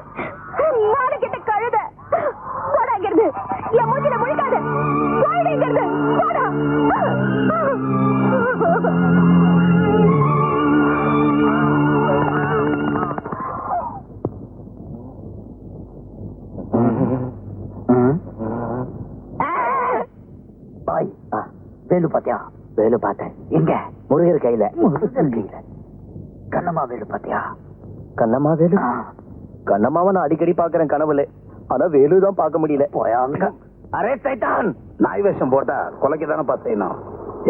நானு கிட்ட கழுத போடாங்கிறது என் மூச்சில முழிக்காது. போயிடுங்கிறது போடா. வேலு பாத்தியா? வேலு பார்த்தேன். எங்க? முருகர் கையில. கண்ணம்மா வேலு பாத்தியா? கண்ணம்மா வேலு? கண்ணம்மாவை நான் அடிக்கடி பாக்குறேன் கனவுல, ஆனா வேலுதான் பார்க்க முடியல. அரே சைத்தான், நாய் வேஷம் போட்டா கொலைக்கு தானே பார்த்தேனும்.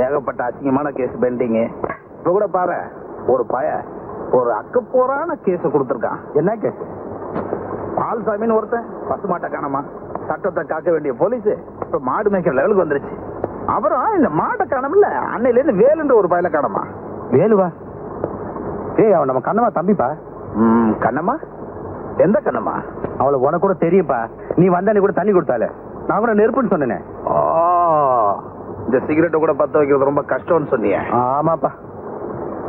ஏகப்பட்ட அசிங்கமான கேஸ் பெண்டிங். இப்ப கூட பாரு, ஒரு ஒரு அக்கப்போரான கேஸ் கொடுத்துருக்கான். என்ன கேஸ்? பால்சாமின்னு ஒருத்தன் பசுமாட்டை காணமா, சட்டத்தை காக்க வேண்டிய போலீஸ் இப்ப மாடு மேய்க்கிற லெவலுக்கு வந்துருச்சு. அப்புறம் இந்த மாட்டை காணமில்ல, அன்னையில இருந்து வேலுன்ற ஒரு பயல காணமா. வேலுவா? ஏய் அவன் நம்ம கண்ணம்மா தம்பிப்பா. கண்ணம்மா? எந்த கண்ணம்மா? அவளை உனக்கு கூட தெரியும்ப்பா. நீ வந்தா கூட தண்ணி கொடுத்தாலே நான் கூட நெருப்புன்னு சொன்னேனே. இந்த சிகரெட்டை கூட பத்த வைக்கிறது ரொம்ப கஷ்டம்னு சொன்னியே. ஆமாப்பா.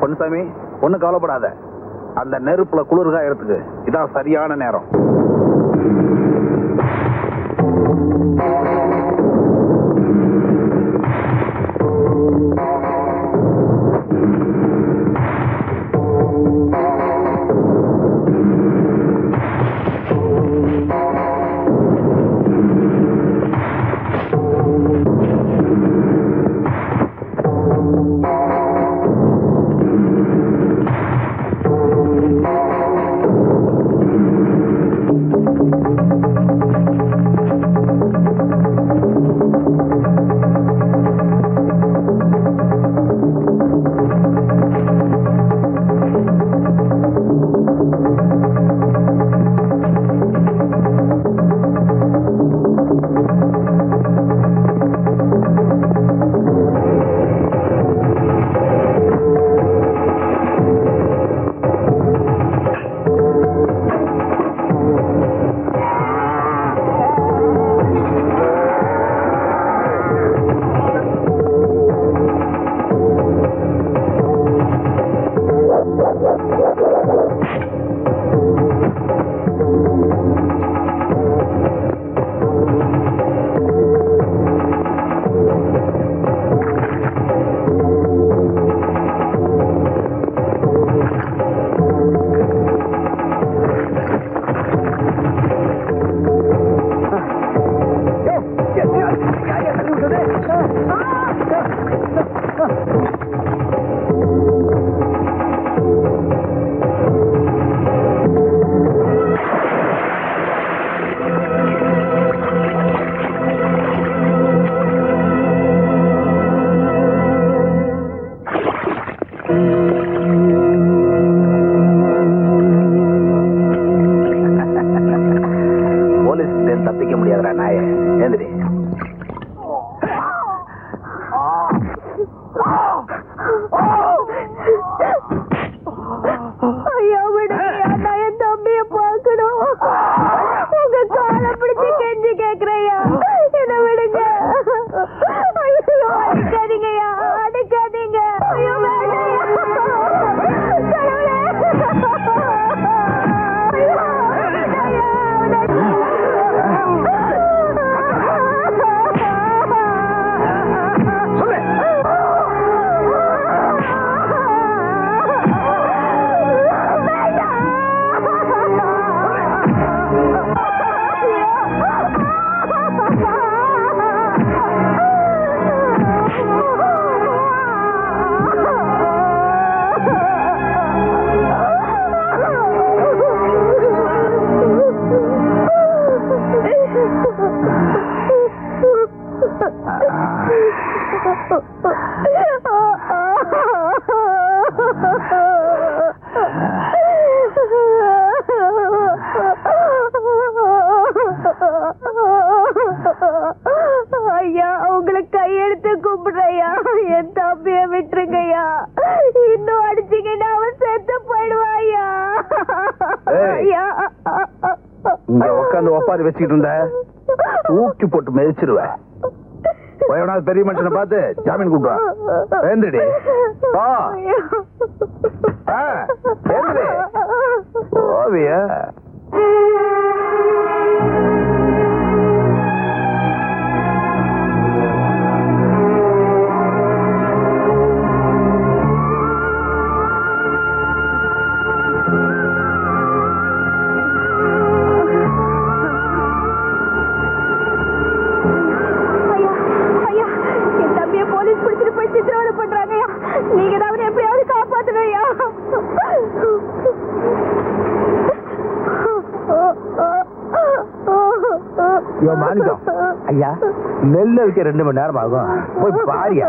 பொன்னுசாமி ஒன்னும் கவலைப்படாத. அந்த நெருப்புல குளிர்காயறதுக்கு இதான் சரியான நேரம். தப்பிக்க முடியாதுடா நாயே. ஏந்திரி. ஐயா விடுங்கய்யா, நான் என் தம்பிய பார்க்கணும். உங்க காலை பிடிச்சு கெஞ்சி கேக்குறையா, என்ன விடுங்க. ஐயோ அடிக்காதீங்கய்யா, அடிக்காதீங்க. ஐயோ வேண்டாம். ஐயா உங்களுக்கு கையெடுத்து கும்பிடுறையா, என் தம்பிய விட்டுருங்கய்யா. இன்னும் அடிச்சீங்கன்னா அவன் செத்து போயிடுவாயா. இங்க உட்காந்து ஒப்பாது வச்சுக்கிட்டு இருந்த தூக்கி போட்டு மிதிச்சிருவேன். பெரிய மனுஷனை பார்த்து ஜாமீன் கூப்பிடுவா. எழுந்துடி. ஓவிய மாணிக்கம் ஐயா, நெல்ல வைக்க 2 மணி நேரம் ஆகும். போய் பாரியா.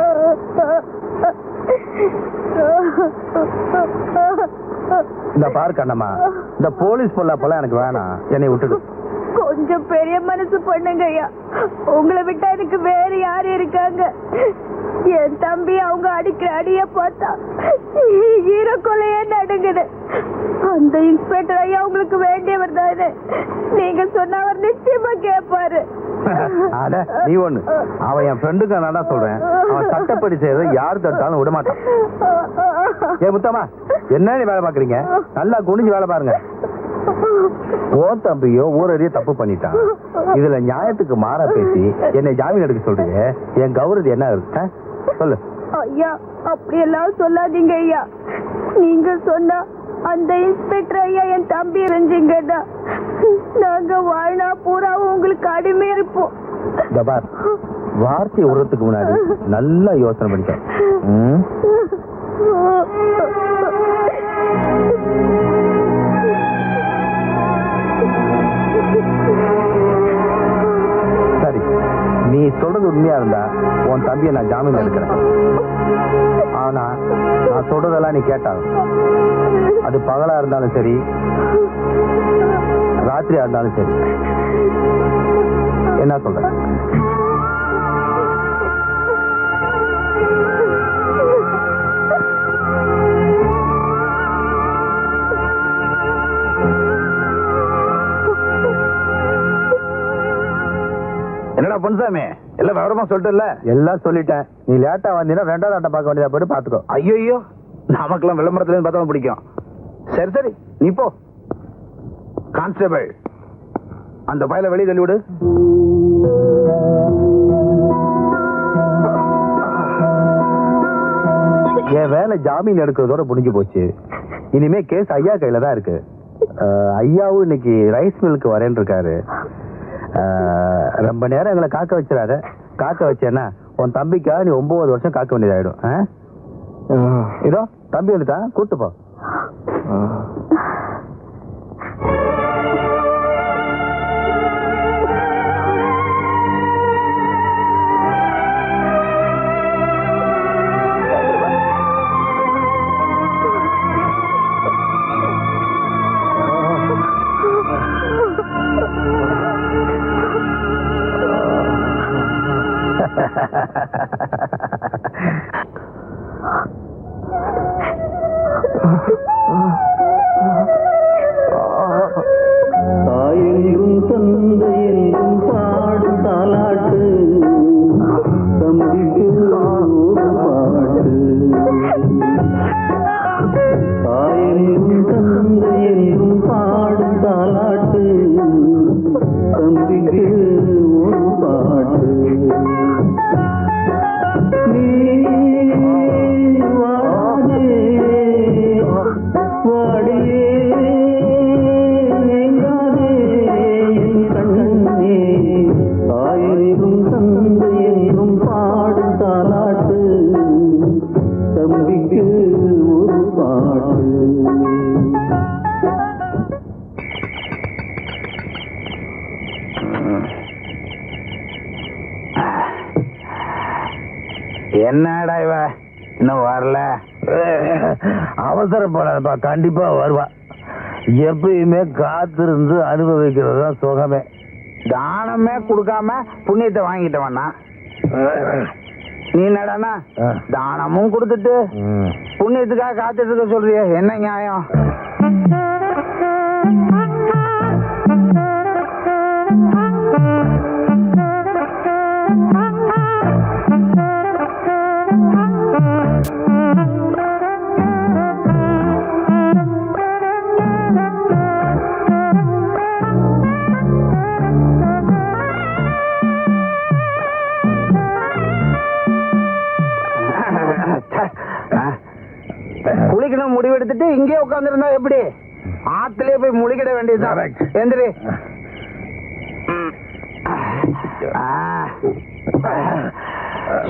இந்த பாரு கண்ணம்மா, இந்த போலீஸ் பொல்லாப்பெல்லாம் எனக்கு வேணாம். என்னை விட்டுடு. கொஞ்சம் பெரிய மனசு பண்ணுங்க ஐயா. உங்களை விட்டா எனக்கு வேற யாரு இருக்காங்க? என் தம்பி அவங்க அடிக்கிற அடிய பார்த்தா ஈரக்கொலையே நடுங்குது. அந்த இன்ஸ்பெக்டர் ஐயா உங்களுக்கு வேண்டியவர் தானே, நீங்க சொன்ன அவர் நிச்சயமா கேட்பாரு. அட நீ ஒண்ணு, அவன் என் ஃப்ரெண்டுக்கு நான் தான் சொல்றேன், அவன் சட்டப்படி செய்யறத யாரு தட்டாலும் விட மாட்டான். ஏ முத்தம்மா, என்ன நீ வேலை பாக்குறீங்க? நல்லா குனிஞ்சு வேலை பாருங்க. ஓ தம்பியோ ஊரறிய தப்பு பண்ணிட்டான், இதுல நியாயத்துக்கு மாறா பேசி என்னை ஜாமீன் எடுக்க சொல்றீங்க. என் கௌரவம் என்ன இருக்கு சொல்லு. ஐயா அப்படியெல்லாம் சொல்லாதீங்க ஐயா. நீங்க சொன்னா அந்த இன்ஸ்பெக்டர் ஐயா என் தம்பி இருந்தீங்கன்னா நாங்க வாழ்நா பூராவும் உங்களுக்கு அடிமை இருப்போம். வார்த்தை விடுறதுக்கு முன்னாடி நல்லா யோசனை பண்ணிட்டேன். சரி, நீ சொல்றது உண்மையா இருந்தா உன் தம்பியை நான் ஜாமீன் எடுக்கிறேன். ஆனா நான் சொல்றதெல்லாம் நீ கேட்டாங்க, அது பகலா இருந்தாலும் சரி ராத்திரியா இருந்தாலும் சரி. என்ன சொல்ற? என்னடா பொன்சாமி, எல்லாம் விவரமா சொல்லிட்டல? எல்லாம் சொல்லிட்டேன். நீ லேட்டா வந்தீங்கன்னா ரெண்டாவது ஆட்டம் பார்க்க வேண்டியதா போயிட்டு பாத்துக்கோ. ஐயோ, நமக்கெல்லாம் விளம்பரத்துல இருந்து பார்த்தா பிடிக்கும். சரி சரி, நீ போ. கான்ஸ்டபிள், அந்த பையலை வெளியே தள்ளி விடு. என் வேலை ஜாமீன் எடுக்கிறதோட முடிஞ்சு போச்சு. இனிமே கேஸ் ஐயா கையில தான் இருக்கு. ஐயாவும் இன்னைக்கு ரைஸ் மில்லுக்கு வரேன்னு இருக்காரு. ரொம்ப நேரம் எங்களை காக்க வச்சிடாத. காக்க வச்சேன்னா உன் தம்பிக்கா நீ 9 வருஷம் காக்க வேண்டியதாயிடும். இதோ தம்பி வந்துட்டான், கூட்டு போ. தாயெங்கும் தந்தை என்றும் பாடும் தாலாட்டு, தம்பிக்கு ஒரு பாட்டு. தாயெங்கும் தந்தை என்றும் பாடும் தாலாட்டு, தம்பிக்கு ஒரு பாட்டு. நீ வாடே வாடியே தாயென்றும் தந்தை என்றும் பாடும் தாலாட்டு, தம்பிக்கு ஒரு பாட்டு. என்னடா இவ இன்னும் வரல? அவசரப்படாதப்பா, கண்டிப்பா வருவா. எப்பயுமே காத்திருந்து அனுபவிக்கிறது தான் சுகமே. தானமே கொடுக்காம புண்ணியத்தை வாங்கிட்டவனா நீ? என்னடானா தானமும் கொடுத்துட்டு புண்ணியத்துக்காக காத்துட்டு இருக்க சொல்றிய? என்ன நியாயம்? குளிக்கணும் முடிவெடுத்துட்டு இங்கே உட்கார்ந்து இருந்தா எப்படி? ஆத்திலே போய் முழிக்கிட வேண்டியதுதான். எந்திரி.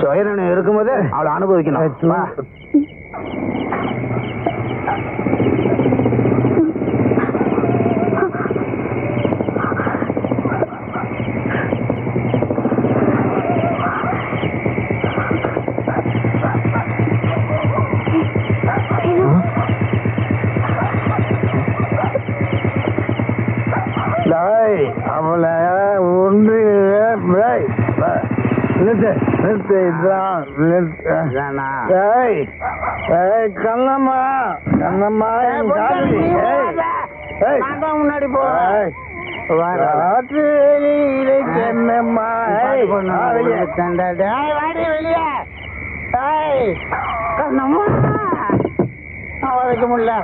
சுயநலம் இருக்கும்போது அவளை அனுபவிக்கணும். அவளை ஒன்று கண்ணம்மா கண்ணம்மா முன்னாடி போ என்னம்மா வெளியே கண்ணம்மா வைக்க முடியல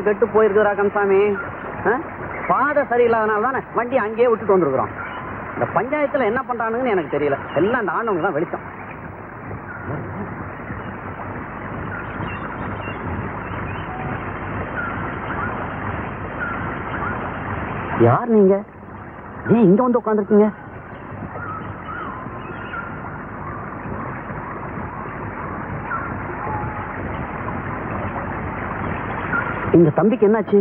கெட்டு போயிருக்கிறா கந்தசாமி. பாதை சரியில்லாதனால தானே வண்டி அங்கேயே விட்டுட்டு வந்துருக்குறோம். இந்த பஞ்சாயத்துல என்ன பண்றானுங்கன்னு எனக்கு தெரியல. எல்லாம் அந்த ஆண்டவங்க தான் வெளிச்சம். யார் நீங்க? ஏன் இங்க வந்து உட்காந்துருக்கீங்க? இந்த தம்பிக்கு என்னாச்சு?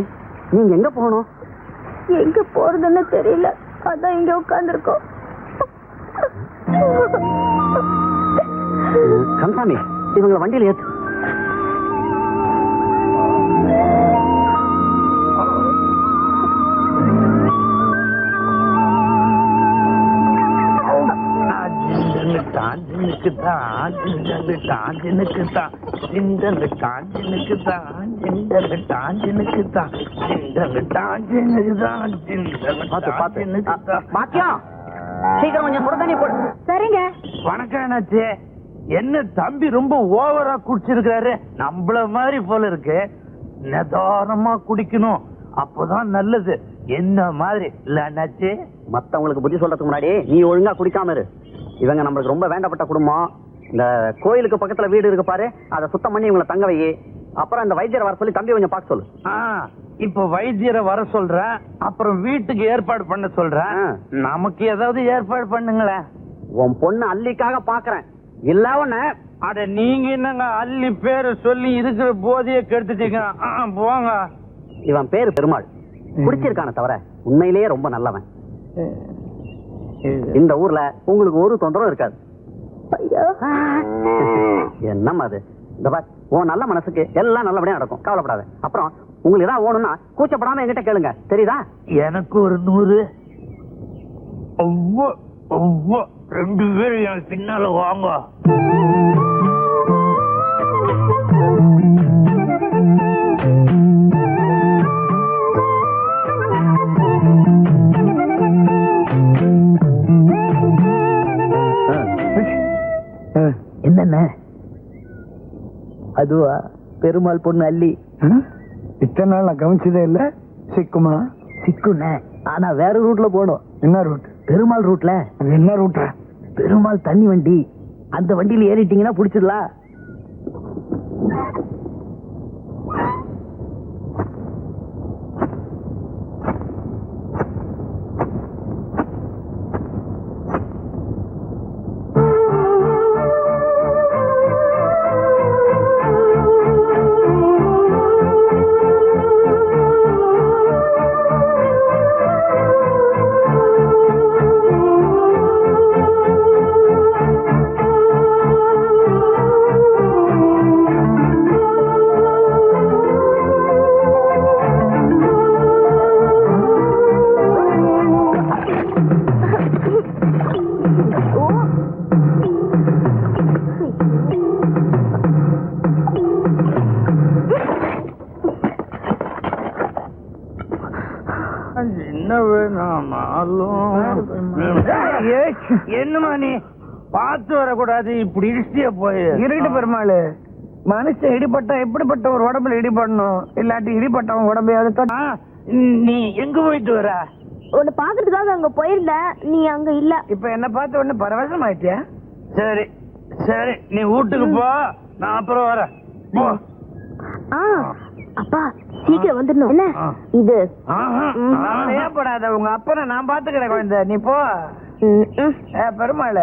நீங்க எங்க போகணும்? எங்க போறதுன்னு தெரியல, அதான் இங்க உட்கார்ந்துருக்கோம். கந்தசாமி, இவங்களை வண்டியில ஏத்து. சரிங்க. வணக்கம் அண்ணாச்சி. என்ன தம்பி ரொம்ப ஓவரா குடிச்சிருக்காரு? நம்மள மாதிரி போல இருக்கு. நிதானமா குடிக்கணும், அப்பதான் நல்லது. என்ன மாதிரி இல்ல அண்ணாச்சி? மத்தவங்களுக்கு புத்தி சொல்றதுக்கு முன்னாடி நீ ஒழுங்கா குடிக்காம இரு. இவங்க நம்மளுக்கு ரொம்ப வேண்டப்பட்ட குடும்பம். இந்த கோயிலுக்கு பக்கத்துல வீடு இருக்கு பாரு, அதை சுத்தம் பண்ணி இவங்களை தங்க வை. அப்புறம் இந்த வைத்தியரை வர சொல்லி தம்பி கொஞ்சம் பார்க்க சொல்லு. இப்ப வைத்தியரை வர சொல்றேன், அப்புறம் வீட்டுக்கு ஏற்பாடு பண்ண சொல்றேன். நமக்கு ஏதாவது ஏற்பாடு பண்ணுங்களேன். உன் பொண்ணு அல்லிக்காக பாக்குறேன். இல்ல ஒண்ணு. அட நீங்க என்னங்க அல்லி பேரு சொல்லி இருக்கிற போதைய கெடுத்துட்டீங்க. போங்க. இவன் பேரு பெருமாள். குடிச்சிருக்கான தவிர உண்மையிலேயே ரொம்ப நல்லவன். இந்த ஊர்ல உங்களுக்கு ஒரு தொந்தரவும் இருக்காது. என்னம்மா அது? இந்த பார், உன் நல்ல மனசுக்கு எல்லாம் நல்லபடியா நடக்கும், கவலைப்படாத. அப்புறம் உங்களுக்கு ஏதாவது ஓணும்னா கூச்சப்படாம என்கிட்ட கேளுங்க, தெரியுதா? எனக்கு ஒரு 100. ரெண்டு பேரும் என் பின்னால வாங்க. என்னென்ன அதுவா? பெருமாள் பொண்ணு அல்லி. இத்தனை நாள் நான் கவனிச்சதே இல்ல. சிக்குமா? சிக்குண்ண, ஆனா வேற ரூட்ல போகணும். என்ன ரூட்? பெருமாள் ரூட்ல. அது என்ன ரூட்டா? பெருமாள் தண்ணி வண்டி. அந்த வண்டியில ஏறிட்டீங்கன்னா புடிச்சிடலாம். என்னமா நீ பார்த்து வரக்கூடாது, இப்படி இடிச்சிய போய் இருட்டு பெருமாள். மனுஷன் இடிபட்டா எப்படிப்பட்ட ஒரு உடம்புல இடிபடணும், இல்லாட்டி இடிபட்டவன் உடம்பையாவது. நீ எங்க போயிட்டு வர? உன்னை பாக்குறதுக்காக அங்க போயிருந்த, நீ அங்க இல்ல. இப்ப என்ன பார்த்து ஒண்ணு பரவசம் ஆயிட்டியா? சரி சரி, நீ வீட்டுக்கு போ, நான் அப்புறம் வரேன். போ. அப்பா சீக்கிரம் வந்துடணும். என்ன இது? ஏற்படாத, உங்க அப்பனை நான் பாத்துக்கிறேன் குழந்தை, நீ போ. பெருமாள்,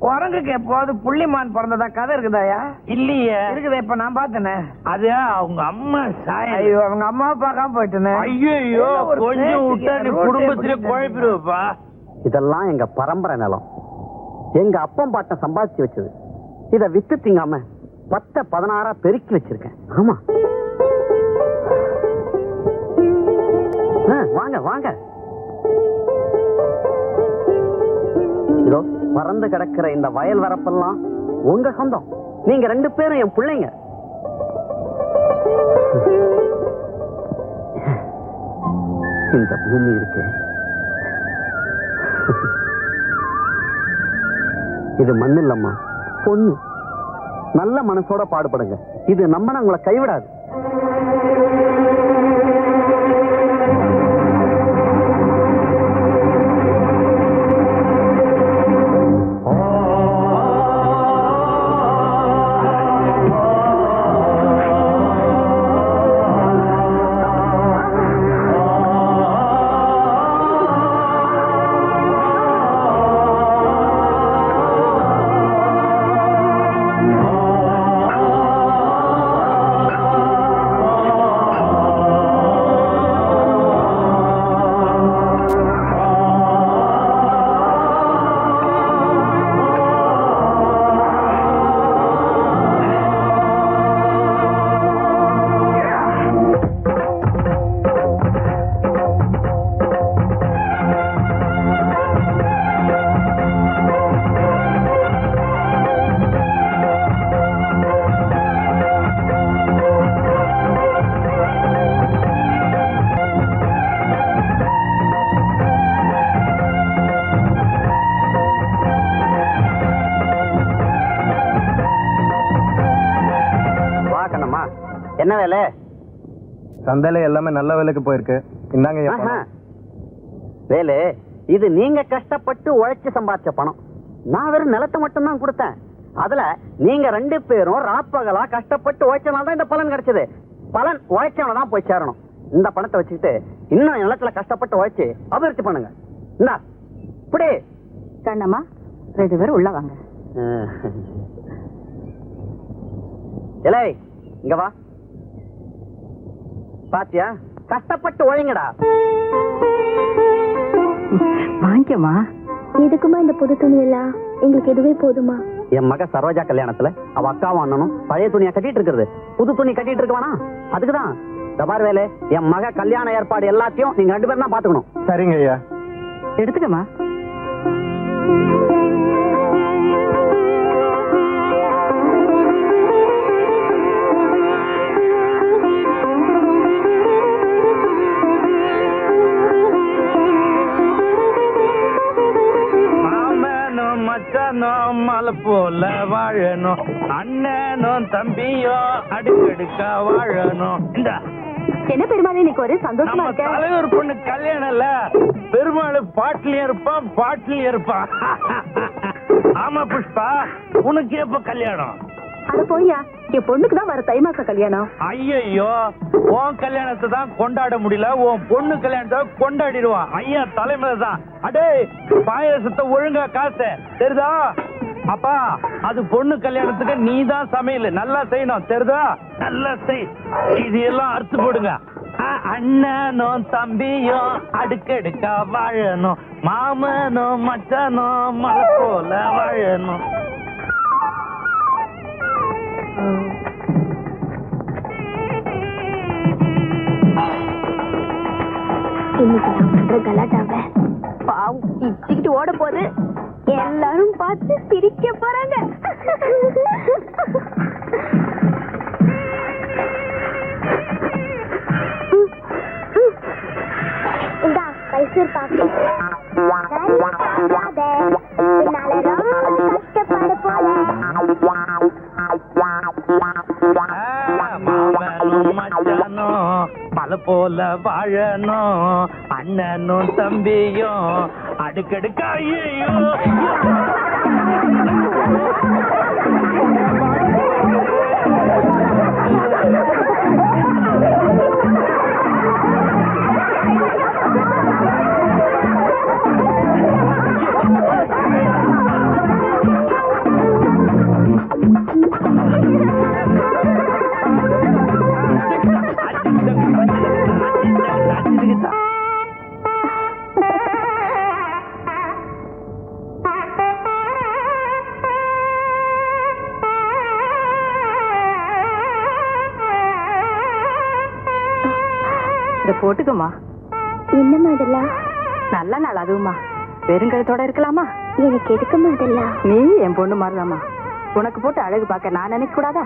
குரங்குக்கு எப்போது புள்ளிமான் பிறந்ததா கதை இருக்குதாயா? இல்லையே. இருக்குதா? இப்ப நான் பார்த்தேனே. அது அவங்க அம்மா சாய். ஐயோ, அவங்க அம்மாவை பார்க்காம போயிட்டேனே. ஐயோ, கொஞ்சம் விட்டா நீ குடும்பத்திலே குழப்பிடுவப்பா. இதெல்லாம் எங்க பரம்பரை நிலம். எங்க அப்பம் பாட்டம் சம்பாதிச்சு வச்சது. இத வித்து திங்காம 10-16 பெருக்கி வச்சிருக்கேன். ஆமா, வாங்க வாங்க. இதோ பறந்து கிடக்கிற இந்த வயல் வரப்பெல்லாம் உங்க சொந்தம். நீங்க 2 பேரும் என் பிள்ளைங்க. இந்த பூமி இருக்கு, இது மண் இல்லம்மா, பொண்ணு. நல்ல மனசோட பாடுபடுங்க. இது நம்ம உங்களை கைவிடாது. என்ன வேலை? சந்தையில எல்லாமே நல்ல வேலைக்கு போயிருக்கு. இந்தாங்க வேலை. இது நீங்க கஷ்டப்பட்டு உழைச்சு சம்பாதிச்ச பணம். நான் வெறும் நிலத்தை மட்டும் தான் கொடுத்தேன். அதுல நீங்க 2 பேரும் ராப்பகலா கஷ்டப்பட்டு உழைச்சனால தான் இந்த பலன் கிடைச்சது. பலன் உழைச்சவன தான் போய் சேரணும். இந்த பணத்தை வச்சுக்கிட்டு இன்னும் நிலத்துல கஷ்டப்பட்டு உழைச்சு அபிவிருத்தி பண்ணுங்க. இந்தா இப்படி கண்ணம்மா, 2 பேரும் உள்ள வாங்க. இலை இங்க வா. பாத்தியா, கஷ்டப்பட்டு உழைங்கடா. வாங்கிக்கமா. எதுக்குமா இந்த புது துணி எல்லாம்? எங்களுக்கு எதுவே போதுமா? என் மக சரோஜா கல்யாணத்துல அவ அக்காவும் அண்ணனும் பழைய துணியை கட்டிட்டு இருக்கிறது. புது துணி கட்டிட்டு இருக்கவானா? அதுக்குதான். தபார் வேலை, என் மக கல்யாண ஏற்பாடு எல்லாத்தையும் நீங்க 2 பேரும் தான் பாத்துக்கணும். சரிங்க ஐயா. எடுத்துக்கமா. மலை போல வாழணும், அண்ணனும் தம்பியும் அடுக்கடுக்கா வாழணும். இந்த என்ன பெருமாள், இன்னைக்கு ஒரு சந்தோஷமா இருக்க? தலைவர் பொண்ணு கல்யாணம் இல்ல, பெருமாள் பாட்டிலையும் இருப்பான் பாட்டிலையும் இருப்பான். ஆமா புஷ்பா, உனக்கு எப்ப கல்யாணம்? அது போய்யா, என் பொண்ணுக்கு தான் வர தை மாச கல்யாணம். ஐயோ, உன் கல்யாணத்தை தான் கொண்டாட முடியல, உன் பொண்ணு கல்யாணத்தை கொண்டாடிடுவான். ஐயா தலைமையில தான். அடே, பாயசத்தை ஒழுங்கா காசு தெரியுதா? அப்பா, அது பொண்ணு கல்யாணத்துக்கு நீ தான் சமையல் நல்லா செய்யணும் தெரியுதா? நல்லா செய். இது எல்லாம் அறுத்து போடுங்க. அண்ணனும் தம்பியும் அடுக்கடுக்கா வாழணும், மாமனும் மச்சானும் மலை போல வாழணும். இன்னைக்கு நான் பண்ற கலாட்டாவ பாவம் இச்சுக்கிட்டு ஓட போது எல்லாரும் பார்த்து சிரிக்க போறாங்க. இந்தா மைசூர் பாக்கு. மாமனும் மச்சானும் மலை போல வாழணும், அண்ணனும் தம்பியும் அடுக்கடுக்கா. ஐயோ போட்டுக்கம்மா. என்னம்மா இதெல்லாம்? நல்ல நாள் அதுவுமா. வெறுங்கழுத்தோட இருக்கலாமா? எனக்கு எதுக்குமா இதெல்லாம்? நீ என் பொண்ணு மாதிரிதாம்மா. உனக்கு போட்டு அழகு பார்க்க நான் நினைக்க கூடாதா?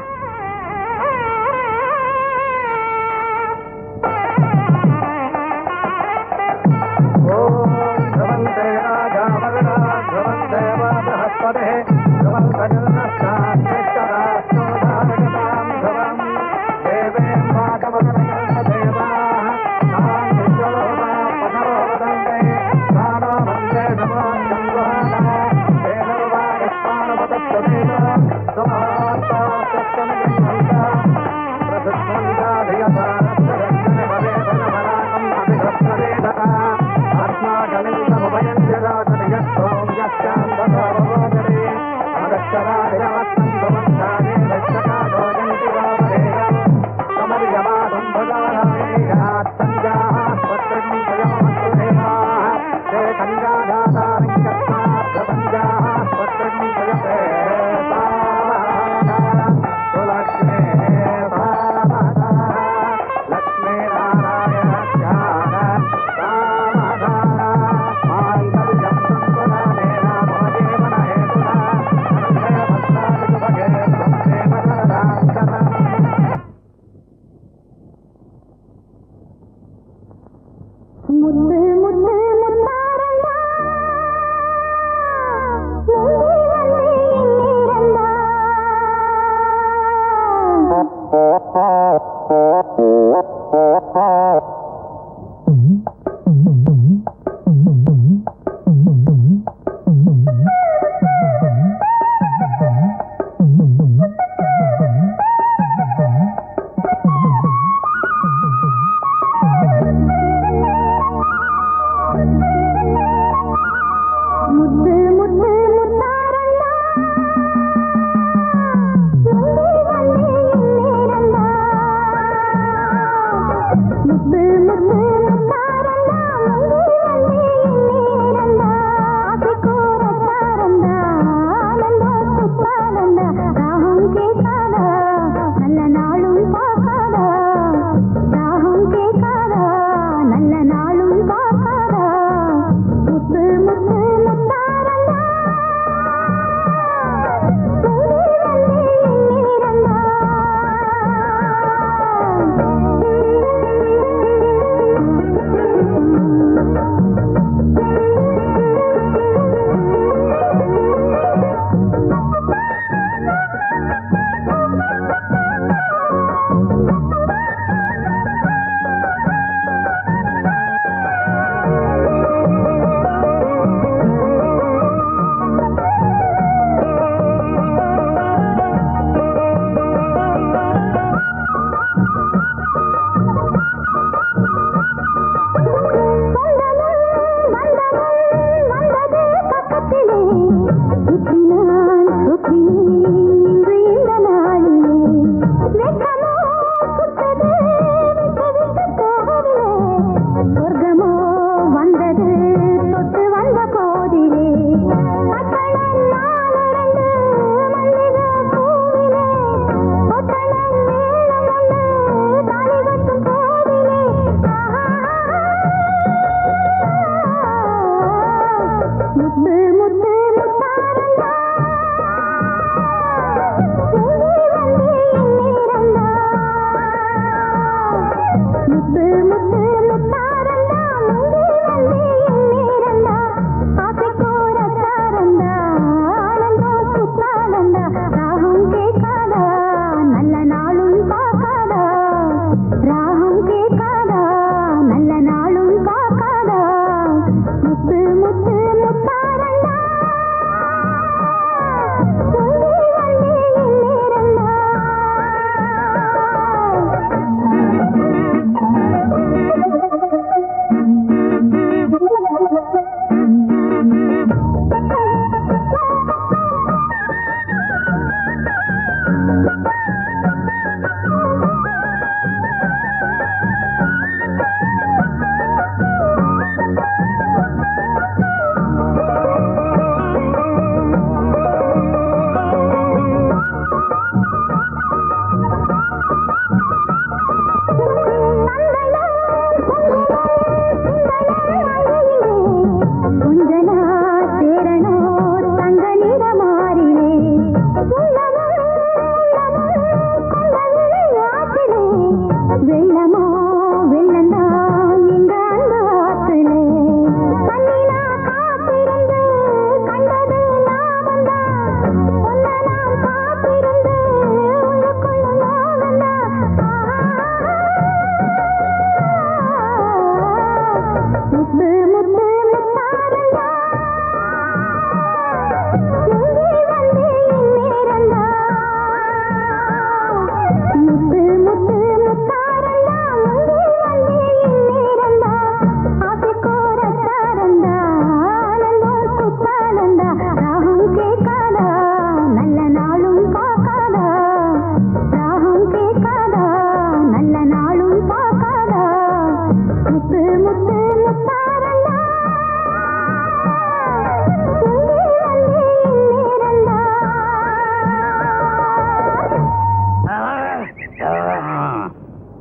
முத்து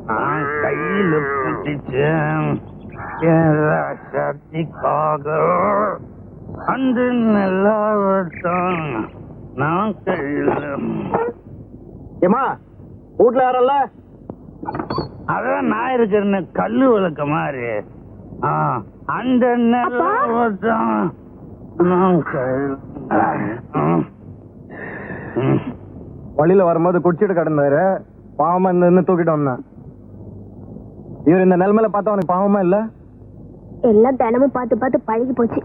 நான் கையில பிடிச்சேன் சக்திக்காக அந்த நல்லாவட்டம் நான் கையில. ஏமா வீட்டுல யாரல்ல? அதான் நான் இருக்கிறேன்னு கல்லு விளக்க மாதிரி. அந்த நல்லாவட்டம் நான் கையில. வழியில வரும்போது குடிச்சிட்டு கிடந்தாரு, பாவமா இருந்து தூக்கிட்டு வந்தேன். இவர் இந்த நிலைமையில பார்த்தா அவனுக்கு பாவமா இல்ல? எல்லாம் தினமும் பார்த்து பார்த்து பழகி போச்சு.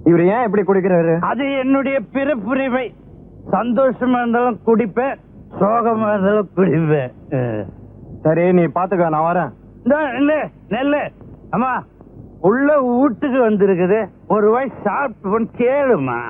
இவர் ஏன் இப்படி குடிக்கிறாரு? அது என்னுடைய பிறப்புரிமை. சந்தோஷமா இருந்தாலும் குடிப்பேன், சோகமா இருந்தாலும் குடிப்பேன். சரி, நீ பாத்துக்க, நான் வரேன். நெல்லு அம்மா உள்ள வீட்டுக்கு வந்திருக்குது, ஒரு வாய் சாப்பிட்டு கேளுமா.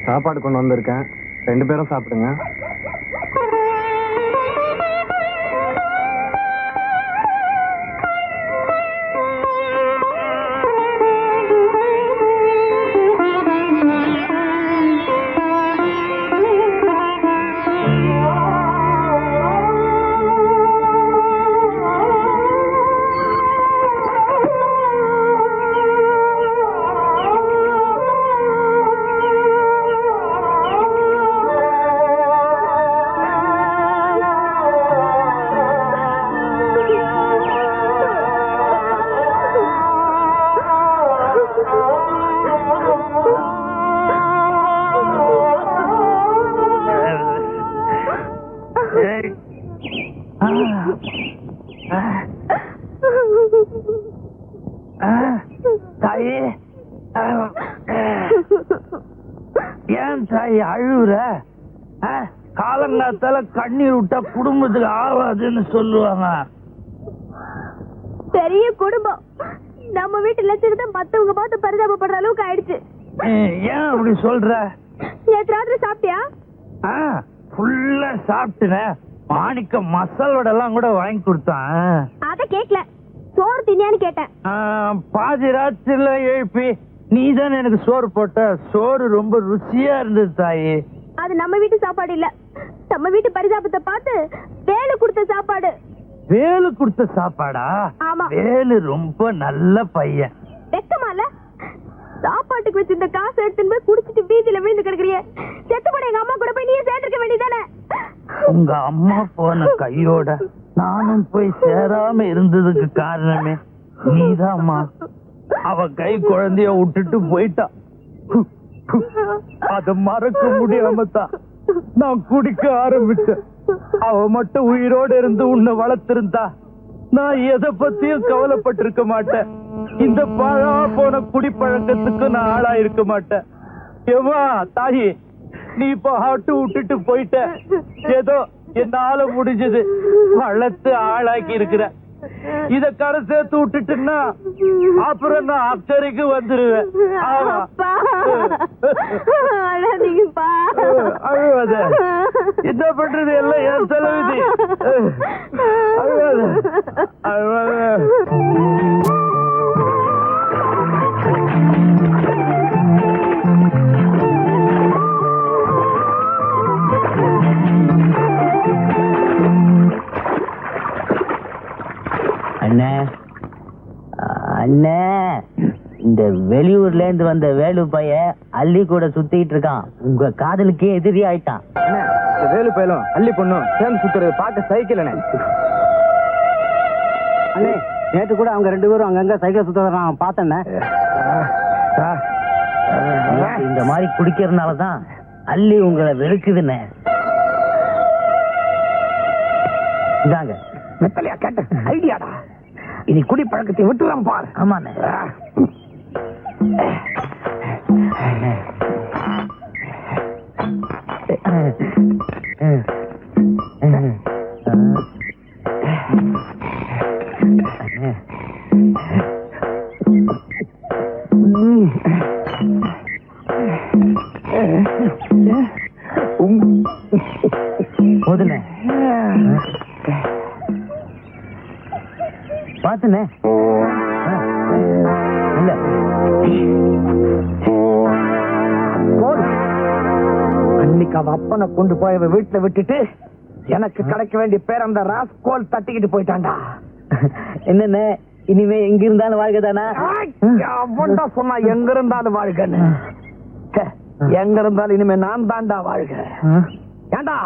சாப்பாடு கொண்டு வந்திருக்கேன், 2 பேரும் சாப்பிடுங்க. தாயே, ஏன் தாய் அழுவுற? காலங்காத்தால கண்ணீர் விட்டா குடும்பத்துக்கு ஆகாதுன்னு சொல்லுவாங்க. பெரிய குடும்பம், நம்ம வீட்டு லட்சத்தை மத்தவங்க பார்த்து பரிதாபப்படுற அளவுக்கு ஆயிடுச்சு. ஏன் அப்படி சொல்ற? நேற்று ராத்திரி சாப்பிட்டியா? ஃபுல்லா சாப்பிட்டுனேன். மாணிக்க மசால் வடை எல்லாம் கூட வாங்கி கொடுத்தான். அத கேக்கல, சோறு தின்னியான்னு கேட்டேன். பாதி ராத்திரில எழுப்பி நீதான் எனக்கு சோறு போட்ட. சோறு ரொம்ப ருசியா இருந்தது தாயி. அது நம்ம வீட்டு சாப்பாடு இல்ல, நம்ம வீட்டு பரிதாபத்தை பார்த்து வேலு கொடுத்த சாப்பாடு. வேலு கொடுத்த சாப்பாடா? ஆமா. வேலு ரொம்ப நல்ல பையன். வெக்கமால சாப்பாட்டுக்கு வச்சு இந்த காசு எடுத்துன்னு போய் குடிச்சிட்டு வீதியில விழுந்து கிடக்குறிய. செத்து போட எங்க அம்மா கூட போய் நீயே சேர்த்துக்க வேண்டியதானே? உங்க அம்மா போன கையோட நானும் போய் சேராம இருந்ததுக்கு காரணமே நீதாம்மா. அவ கை குழந்தைய விட்டுட்டு போயிட்டா. அத மறக்க முடியாமத்தான் நான் குடிக்க ஆரம்பிச்சேன். அவ மட்டும் உயிரோட இருந்து உன்னை வளர்த்திருந்தா நான் எதை பத்தியும் கவலைப்பட்டிருக்க மாட்டேன். இந்த பழா போன குடிப்பழக்கத்துக்கு நான் ஆளா இருக்க மாட்டேன். ஏமா தாயி, நீ இப்ப ஆட்டு விட்டுட்டு போயிட்ட. ஏதோ என்னால முடிஞ்சது வளர்த்து ஆளாக்கி இருக்கிற. இத கரை சேர்த்து விட்டுட்டுன்னா அப்புறம் நான் அக்கறைக்கு வந்துருவேன். அழுவாத, என்ன பண்றது, எல்லாம் என் செலவுதி. அழுவாத அழுவாத. அண்ணே அண்ணே, இந்த வெளியூர்ல இருந்து வந்த வேலு பைய அள்ளி கூட சுத்திட்டு இருக்கான். உங்க காதலுக்கே எதிரி ஆயிட்டான். வேலு பயிலும் அள்ளி பொண்ணும் சேர்ந்து சுத்துறது பார்க்க சைக்கிள். அண்ணே, நேற்று கூட அவங்க 2 பேரும் அங்கங்க சைக்கிள் சுத்த நான் பார்த்தேன். இந்த மாதிரி குடிக்கிறதுனாலதான் அள்ளி உங்களை வெறுக்குதுண்ணே. இந்தாங்க கேட்ட ஐடியாடா. இனி குடி பழக்கத்தை விட்டுலாம் பாரு. ஆமாண்ணே. போதுண்ணே. பாத்துண்ணே. இல்ல அன்னைக்கு அவ அப்பனை கொண்டு போய் அவ வீட்டுல விட்டுட்டு எனக்கு கிடைக்க வேண்டிய பேர் அந்த ராஸ்கோல் தட்டிக்கிட்டு போயிட்டான்டா. என்னண்ணே, இனிமே எங்க இருந்தாலும் வாழ்க்கைதானா? அவன்டா சொன்னா எங்க இருந்தாலும் வாழ்கன்னு. எங்க இருந்தாலும் இனிமே நான் தான்டா வாழ்க. ஏண்டா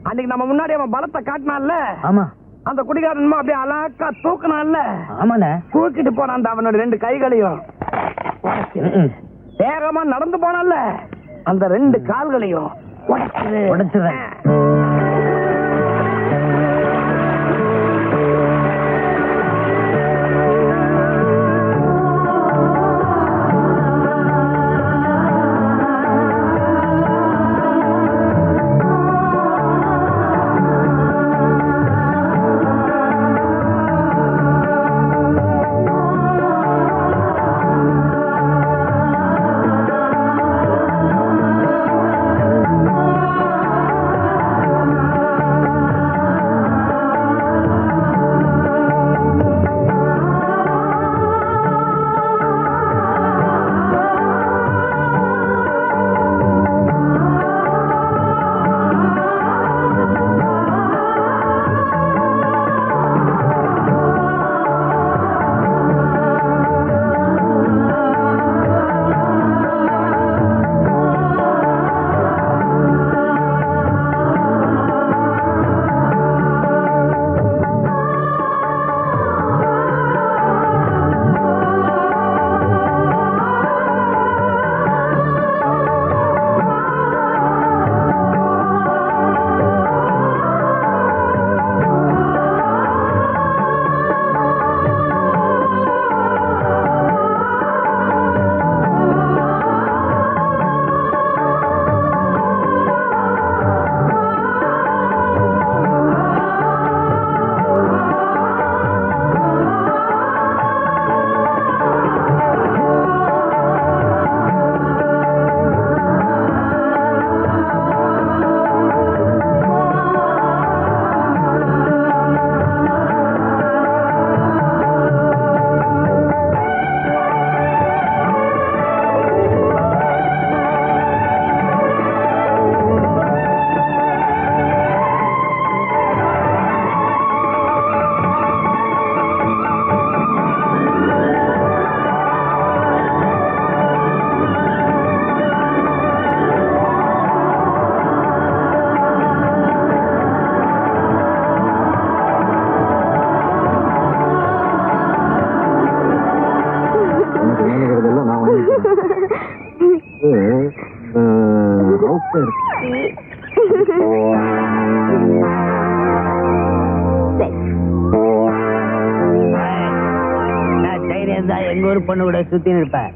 அன்னைக்கு நம்ம முன்னாடி அவன் பலத்தை காட்டினான்ல, ஆமா, அந்த குடிகாரன் அப்படியே அழகா தூக்குனான்ல, ஆமாண்ணே, தூக்கிட்டு போனான் அவனோட 2 கைகளையும். வேகமா நடந்து போனான்ல, அந்த 2 கால்களையும் உடைச்சிடுறேன். எங்க ஊர் பொண்ணு கூட சுத்தி இருப்பேன்.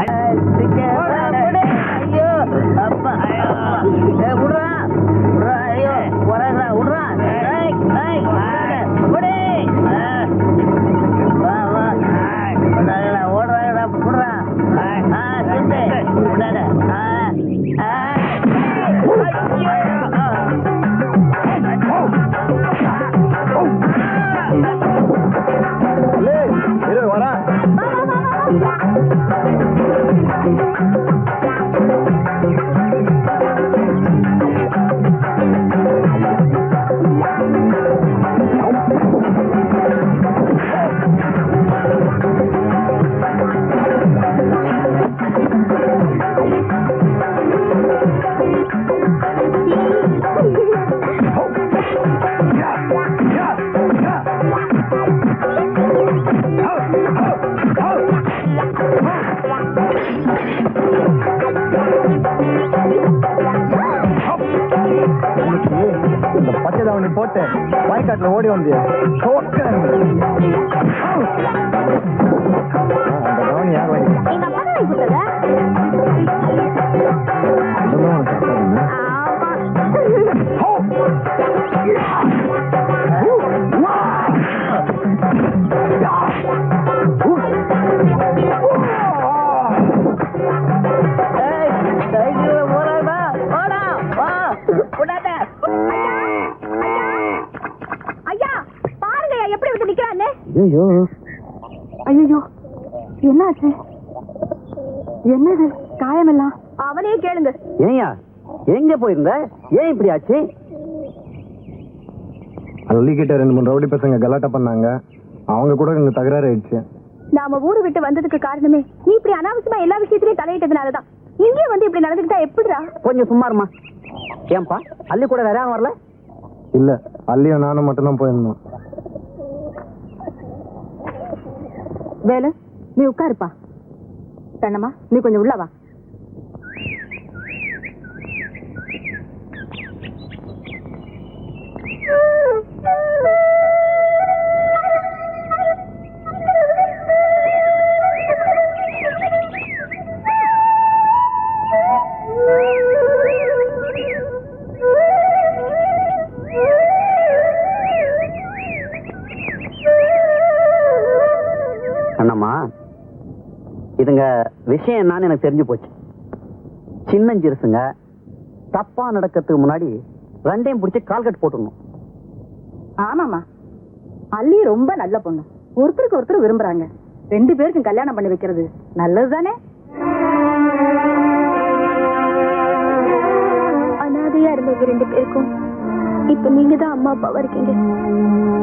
ஐயோ அப்பா, விடுறா ஐயோ, விடுறா ஓடுறாடா, விடுறா இந்த பச்சை தாவணி போட்டு வாய்க்காட்டுல ஓடி வந்து அந்த கவனி யார் வாங்கி எங்க அப்பா தான் வாங்கி கொடுத்ததா? அதெல்லாம் உனக்கு அக்காதுன்னு. ஐயா பாருங்க எப்படி வந்து நிக்கிறான்னு. ஐயோ ஐயோ என்னாச்சு? என்னது காயமெல்லாம்? அவனே கேளுங்க. ஏயா எங்க போயிருந்த? ஏன் இப்படி ஆச்சு? அல்லிக்கிட்ட 2-3 ரவுடி பசங்க கலாட்டா பண்ணாங்க. அவங்க கூட இந்த தகராறு ஆயிடுச்சு. நாம ஊரு விட்டு வந்ததுக்கு காரணமே நீ இப்படி அனாவசியமா எல்லா விஷயத்திலயும் தலையிட்டதுனாலதான். இங்கேயும் வந்து இப்படி நடந்துக்கிட்டா எப்படிடா? கொஞ்சம் சும்மா இருமா. ஏன்பா அள்ளி கூட வேற யாரும் வரல? இல்ல, அல்லியும் நானும் மட்டும்தான் போயிருந்தோம். வேலு நீ உட்காருப்பா. கண்ணம்மா நீ கொஞ்சம் உள்ள வா. அண்ணம்மா இதுங்க விஷயம் என்னன்னு எனக்கு தெரிஞ்சு போச்சு. சின்னஞ்சிறுசுங்க தப்பா நடக்கிறதுக்கு முன்னாடி ரெண்டையும் பிடிச்சி கால்கட் போட்டுடணும். ஆமாமா அல்லி ரொம்ப நல்ல பொண்ணு. ஒருத்தருக்கு ஒருத்தர் விரும்புறாங்க. 2 பேருக்கும் கல்யாணம் பண்ணி வைக்கிறது நல்லது தானே? அனாதையா இருந்தவங்க 2 பேருக்கும் இப்ப நீங்க தான் அம்மா அப்பாவா இருக்கீங்க.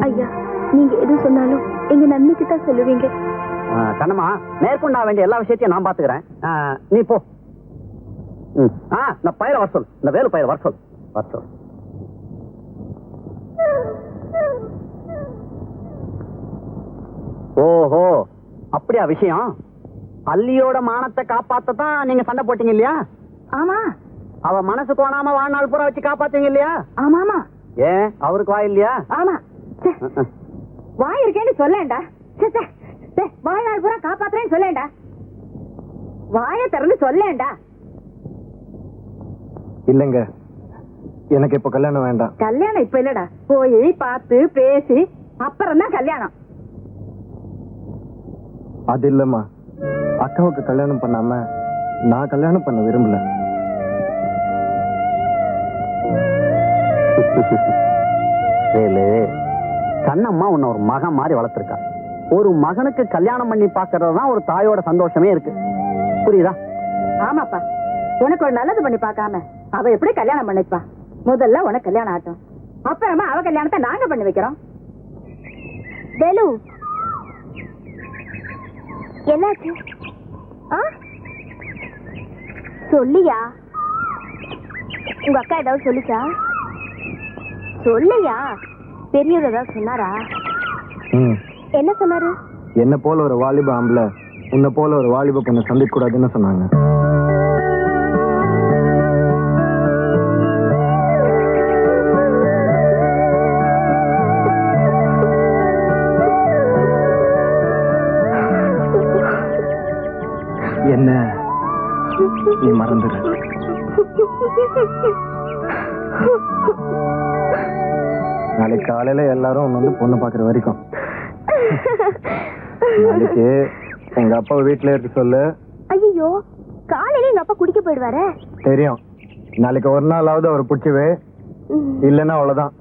ஐயா நீங்க எது சொன்னாலும் எங்க நன்மைக்கு தான் சொல்லுவீங்க. கண்ணம்மா மேற்கொண்டா வேண்டிய எல்லா விஷயத்தையும் நான் பாத்துக்கிறேன். நீ போ. நான் பயிர வர சொல். இந்த வேலு பயிர வர சொல். வர சொல். ஓஹோ அப்படியா விஷயம்? அல்லியோட மானத்தை காப்பாத்ததான் நீங்க சண்டை போட்டீங்க இல்லையா? ஆமா. அவ மனசு கோணாம வாழ்நாள் பூரா வச்சு காப்பாத்தீங்க இல்லையா? ஆமாமா. ஏன் அவருக்கு வாய் இல்லையா? ஆமா. வாய் இருக்கேன்னு சொல்லேன்டா. வாழ்நாள் பூரா காப்பாத்துறேன்னு சொல்லேன்டா. வாயை திறந்து சொல்லேன்டா. இல்லங்க, எனக்கு இப்ப கல்யாணம் வேண்டாம். கல்யாணம் இப்ப இல்லடா. போய் பார்த்து பேசி அப்புறம் தான் கல்யாணம். அது இல்லம்மா, அக்காவுக்கு கல்யாணம் பண்ணாம நான் கல்யாணம் பண்ண விரும்பல. வேலு, கண்ணம்மா உன்னை ஒரு மகன் மாதிரி வளர்த்திருக்கா. ஒரு மகனுக்கு கல்யாணம் பண்ணி பாக்குறதுதான் ஒரு தாயோட சந்தோஷமே இருக்கு. புரியுதா? ஆமாப்பா, உனக்கு ஒரு நல்லது பண்ணி பார்க்காம அவ எப்படி கல்யாணம் பண்ணிப்பா? முதல்ல உனக்கு கல்யாணம் ஆட்டும், அப்புறமா அவ கல்யாணத்தை நாங்க பண்ணி வைக்கிறோம். வேலு என்னாச்சு? சொல்லியா? உங்க அக்கா ஏதாவது சொல்லிச்சா? சொல்லையா? பெரியவர் ஏதாவது சொன்னாரா? என்ன சொன்னாரு? என்ன போல ஒரு வாலிப ஆம்பளை உன்னை போல ஒரு வாலிப பொண்ணு சந்திக்க கூடாதுன்னு சொன்னாங்க. என்ன நீ மறந்துடு. நாளைக்கு காலையில எல்லாரும் வந்து பொண்ணு பாக்குற வரைக்கும் நாளைக்கு எங்க அப்பா வீட்டுல இருக்கு சொல்லு. ஐயோ, காலையில எங்க அப்பா குடிக்க போயிடுவாரு. தெரியும், நாளைக்கு ஒரு நாளாவது அவர் பிடிச்சவே, இல்லைன்னா அவ்வளவுதான்.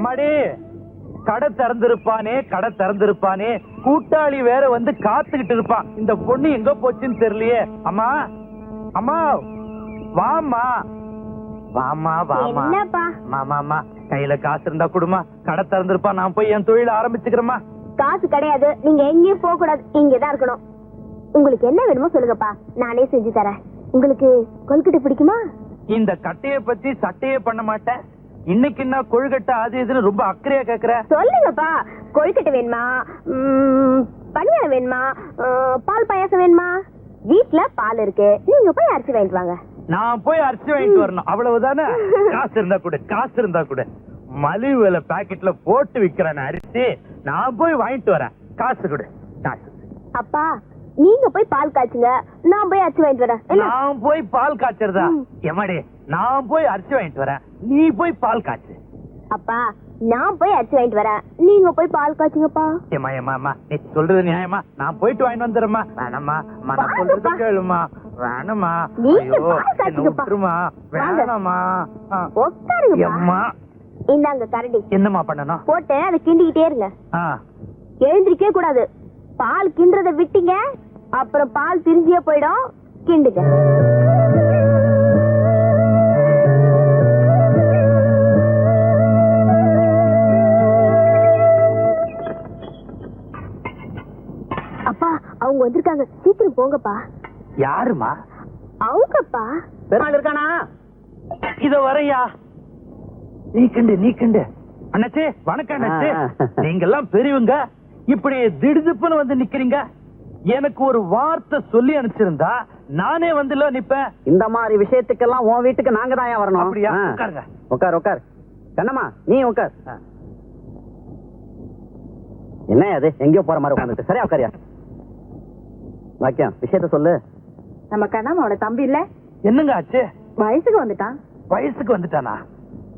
அம்மாடி, கடை திறந்திருப்பானே கூட்டாளி வேற வந்து காத்துக்கிட்டு இருப்பான். இந்த பொண்ணு எங்க போச்சுன்னு தெரியலையே. அம்மா அம்மா வாமா வாமா வாமா. மாமா கையில காசு இருந்தா கொடுமா. கடை திறந்திருப்பா, நான் போய் என் தொழில ஆரம்பிச்சுக்கிறேம்மா. காசு கிடையாது, நீங்க எங்கேயும் போக கூடாது, இங்கதான் இருக்கணும். உங்களுக்கு என்ன வேணுமோ சொல்லுங்கப்பா, நானே செஞ்சு தரேன். உங்களுக்கு கொழுக்கட்டை பிடிக்குமா? இந்த கட்டைய பத்தி சட்டையே பண்ண மாட்டேன். இன்னைக்கு என்ன கொழுக்கட்டை அது இதுன்னு ரொம்ப அக்கறையா கேக்குற? சொல்லுங்கப்பா, கொழுக்கட்டை வேணுமா, பணியாரம் வேணுமா, பால் பாயாசம் வேணுமா? வீட்டுல பால் இருக்கு, நீங்க போய் அரிசி வாங்கிட்டு வாங்க. நான் போய் அரிசி வாங்கிட்டு வரணும், அவ்வளவுதானே? காசு இருந்தா கூட மலிவு விலை பாக்கெட்ல போட்டு விக்கிறேன் அரிசி. நான் போய் வாங்கிட்டு வரேன். காசு கொடு. அப்பா, நீங்க போய் பால் காய்ச்சுங்க, நான் போய் அரிசி வாங்கிட்டு வரேன். நான் போய் பால் காய்ச்சறதா? எம்மாடி, நான் போய் அரிசி வாங்கிட்டு வரேன், நீ போய் பால் காய்ச்சு. அப்பா, நான் போய் அரிசி வாங்கிட்டு வரேன், நீங்க போய் பால் காய்ச்சுங்கப்பா. ஏமா நீ சொல்றது நியாயமா? நான் போயிட்டு வாங்கிட்டு வந்துடுறேம்மா. வேணாமா, நான் சொல்றது கேளுமா. வேணாமா, ஐயோ என்ன விட்டுருமா. வேணாமா, உட்காருங்கம்மா. இந்தாங்க கரண்டி. என்னம்மா பண்ணணும்? போட்டு அதை கிண்டிக்கிட்டே இருங்க. எழுந்திருக்கே கூடாது. பால் கிண்டுறத விட்டீங்க அப்புறம் பால் திரிஞ்சியே போயிடும். கிண்டுங்க. அப்பா, அவங்க வந்திருக்காங்க, சீக்கிரம் போங்கப்பா. யாருமா? அவங்கப்பா. பெருமாள் இருக்கானா? இதோ வரையா. நீக்கண்டு அண்ணாச்சி, வணக்கம் அண்ணாச்சி. நீங்க எல்லாம் பெரியவங்க, இப்படி திடுதுப்புன்னு வந்து நிக்கிறீங்க. எனக்கு ஒரு வார்த்தை சொல்லி அனுப்பிச்சிருந்தா நானே வந்து நிப்பேன். இந்த மாதிரி விஷயத்துக்கெல்லாம் உன் வீட்டுக்கு நாங்க தான் வரணும். அப்படியா? உட்காருங்க. உட்கார். கண்ணம்மா, நீ உட்கார். என்ன அது எங்கேயோ போற மாதிரி உட்காந்துட்டு? சரியா உட்காரியா? வாக்கியம், விஷயத்த சொல்லு. நம்ம கண்ணம்மாவோட தம்பி இல்ல, என்னங்க ஆச்சு? வயசுக்கு வந்துட்டான். வயசுக்கு வந்துட்டானா?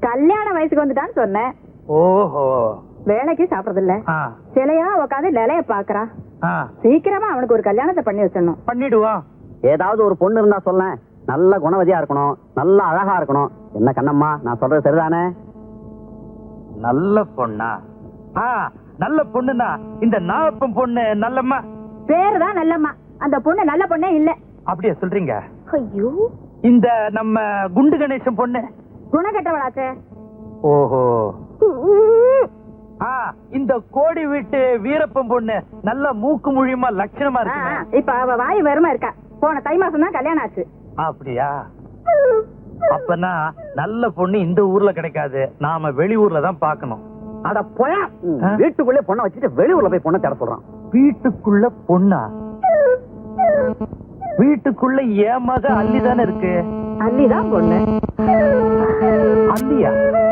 கல்யாண வயசுக்கு வந்துட்டான்னு சொன்னேன். ஓஹோ. வேலைக்கு சாப்பிடறது இல்ல, சிலையா உட்காந்து நிலைய பாக்குறான். சீக்கிரமா அவனுக்கு ஒரு கல்யாணத்தை பண்ணி வச்சிடணும். பண்ணிடுவான். ஏதாவது ஒரு பொண்ணு இருந்தா சொல்ல. நல்ல குணவதியா இருக்கணும், நல்ல அழகா இருக்கணும். என்ன கண்ணம்மா, நான் சொல்றது சரிதானே? நல்ல பொண்ணா? நல்ல பொண்ணுனா இந்த நாப்பம் பொண்ணு நல்லம்மா. பேருதான் நல்லம்மா, அந்த பொண்ணு நல்ல பொண்ணே இல்ல. அப்படியா சொல்றீங்க? ஐயோ, இந்த நம்ம குண்டு கணேசன் பொண்ணு குணக்கட்டவளாச்சே. ஓஹோ. இந்த கோடி வீட்டு வீரப்பன் பொண்ணு நல்ல மூக்கு முழியுமா லட்சணமா இருக்கு. இப்ப அவ வாய் வெறுமா இருக்கா. போன தை மாசம் தான் கல்யாணம் ஆச்சு. அப்படியா? அப்பனா நல்ல பொண்ணு இந்த ஊர்ல கிடைக்காது, நாம வெளியூர்ல தான் பாக்கணும். அட போய, வீட்டுக்குள்ளே பொண்ணை வச்சுட்டு வெளியூர்ல போய் பொண்ணை தேட சொல்றான். வீட்டுக்குள்ள பொண்ணா? வீட்டுக்குள்ள என் மக அல்லிதானே இருக்கு. அல்லிதான் பொண்ணு. அல்லியா?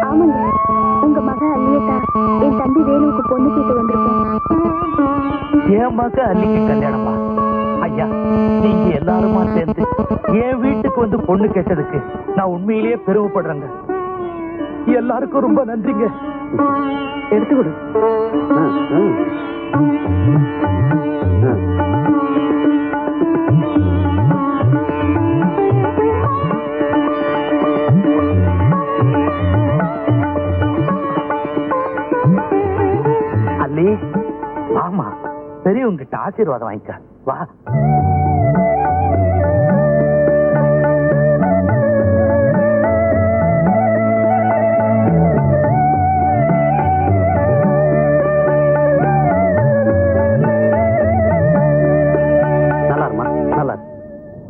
ஆமாங்க, உங்க மக அல்லியதா என் தம்பி வேலுவுக்கு பொண்ணு கேட்டு வந்திருக்கோம். என் மக அல்லிக்கு கல்யாணமா? ஐயா, நீங்க எல்லாருமா சேர்ந்து என் வீட்டுக்கு வந்து பொண்ணு கேட்டதுக்கு நான் உண்மையிலேயே பெருமைப்படுறேங்க. எல்லாருக்கும் ரொம்ப நன்றிங்க. எடுத்துக்கொடு. அல்லி, ஆமா, பெரியவங்கிட்ட ஆசீர்வாதம் வாங்கிக்க வா.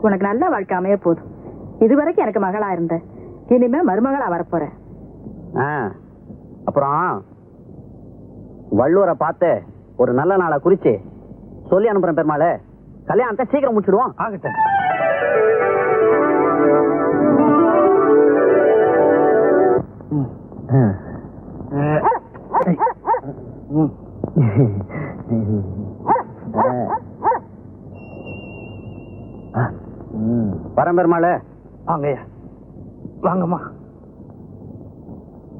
உனக்கு நல்ல வாழ்க்கை அமைய போதும். இதுவரைக்கும் எனக்கு மகளா இருந்த, இனிமே மருமகளா வரப்போறேன். அப்புறம் வள்ளுவரை பார்த்து ஒரு நல்ல நாளை குறிச்சு சொல்லி அனுப்புறேன். பெருமாளே, கல்யாணத்தை சீக்கிரம் முடிச்சிடுவோம். ஆகட்டும். பரம்பெருமாளே, வாங்கய்யா, வாங்கம்மா.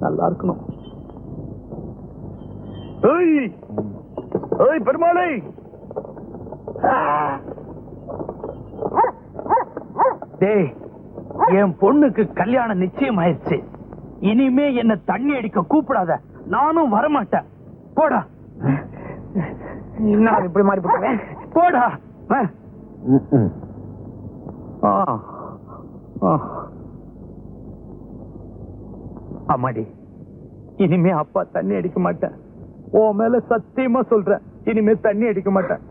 நல்லா இருக்கணும். பெருமாளை, டேய், என் பொண்ணுக்கு கல்யாணம் நிச்சயம் ஆயிடுச்சு. இனிமே என்ன தண்ணி அடிக்க கூப்பிடாத, நானும் வரமாட்டேன். போடா. நான் இப்படி மாறி போட்டேன். போடா. அம்மாடி, இனிமே அப்பா தண்ணி அடிக்க மாட்டேன். உன் மேல சத்தியமா சொல்றேன், இனிமே தண்ணி அடிக்க மாட்டேன்.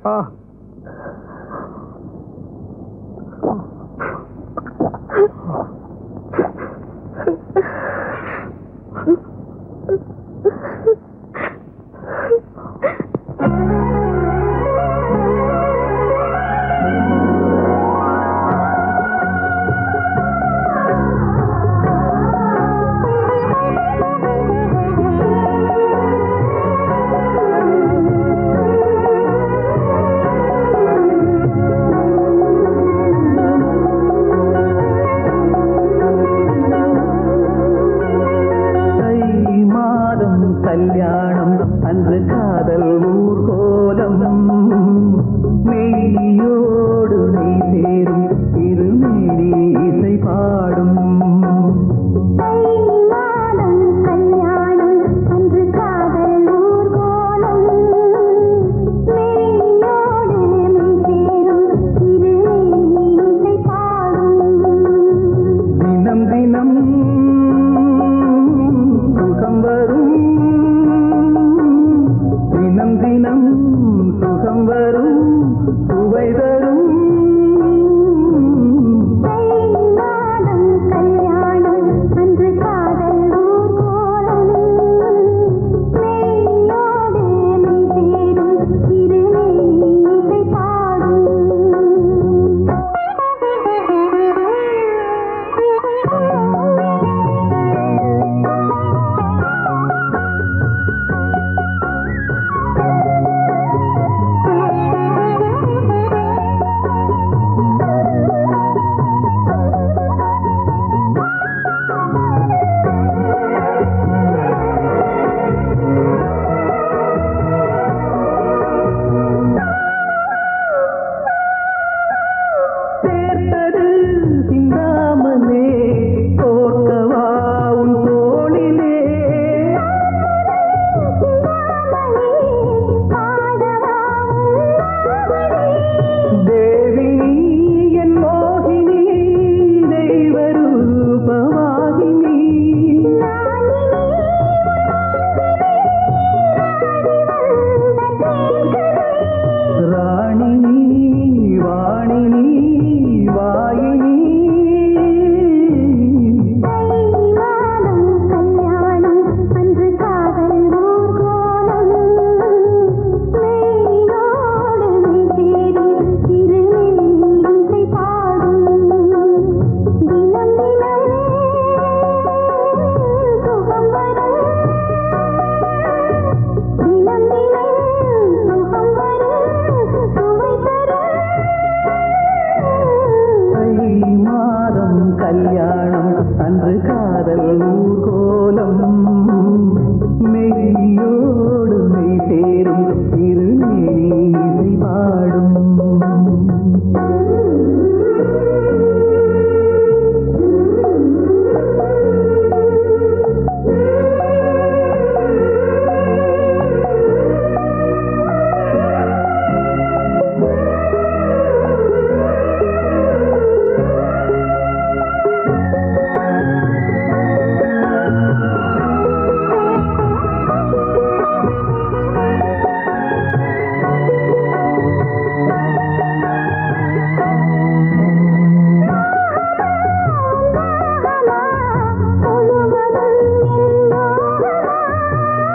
கல்யாணம் அன்று காதல் ஊர்கோலம் மெய்யோடு மெய் சேரும் இருமேனி இசை பாடும். கல்யாணம் அன்று காதல் ஊர்கோலம் மெய்யோடு மெய் சேரும் இருமேனி இசை பாடும். தினம் தினம் சுகம் வரும், தினம் தினம் சுகம் வரும், சுவை தரும். கல்யாணம் அன்று காதல் ஊர்கோலம் மெய்யோடு மெய் சேரும் இருமேனி இசை பாடும். சேர்த்தது சிந்தாமலே கோர்க்கவா உன் தோளிலே. தேவி நீ என் மோகினி, தெய்வரூபவாகினி. ராணி நீ, வாணி நீ, வாயினி. கல்யாணம் அன்று காதல் ஊர்கோலம் மெய்யோடு மெய் சேரும் இருமேனி இசை பாடும். தினம் தினம் சுகம் வரும், தினம் தினம் சுகம் வரும், சுவை தரும். தை மாதம் கல்யாணம் அன்று காதல் ஊர்கோலம் மெய்யோடு மெய் சேரும் இருமேனி இசை பாடும்.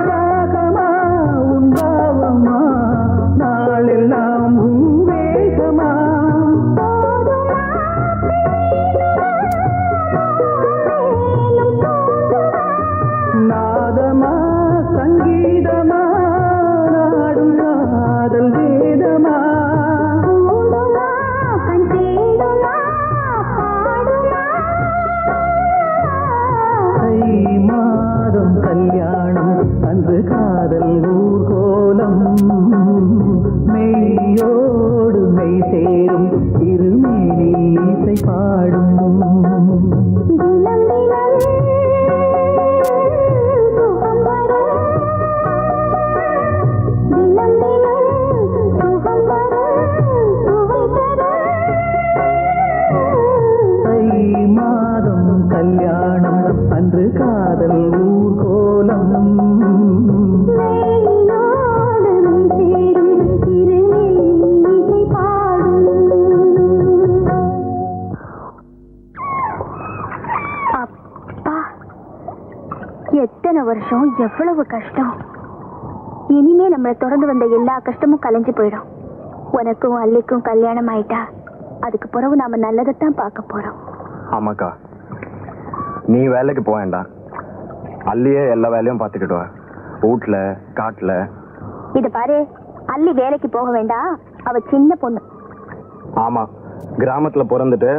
ராகமா உன் பாவமா, நாளெல்லாம் உன் வேகமா. நாதமா சங்கீதமா, நாடும் காதல் வேதமா. தை மாதம் கல்யாணம் அன்று காதல் ஊர்கோலம் மெய்யோடு மெய் சேரும் இருமேனி இசை பாடும். தினம் தினம் சுகம் வரும், பாவம், எவ்வளவு கஷ்டம். இனிமே நம்மளை தொடர்ந்து வந்த எல்லா கஷ்டமும் கலைஞ்சு போயிடும். உனக்கும் அல்லிக்கும் கல்யாணம் ஆயிட்டா அதுக்கு பிறகு நாம நல்லதைத்தான் பார்க்க போறோம். ஆமாக்கா, நீ வேலைக்கு போக வேண்டாம். அல்லியே எல்லா வேலையும் பார்த்துக்கிட்டு வா, வீட்டுல காட்டுல. இத பாரு, அல்லி வேலைக்கு போக வேண்டாம், அவ சின்ன பொண்ணு. ஆமா, கிராமத்துல பிறந்துட்டு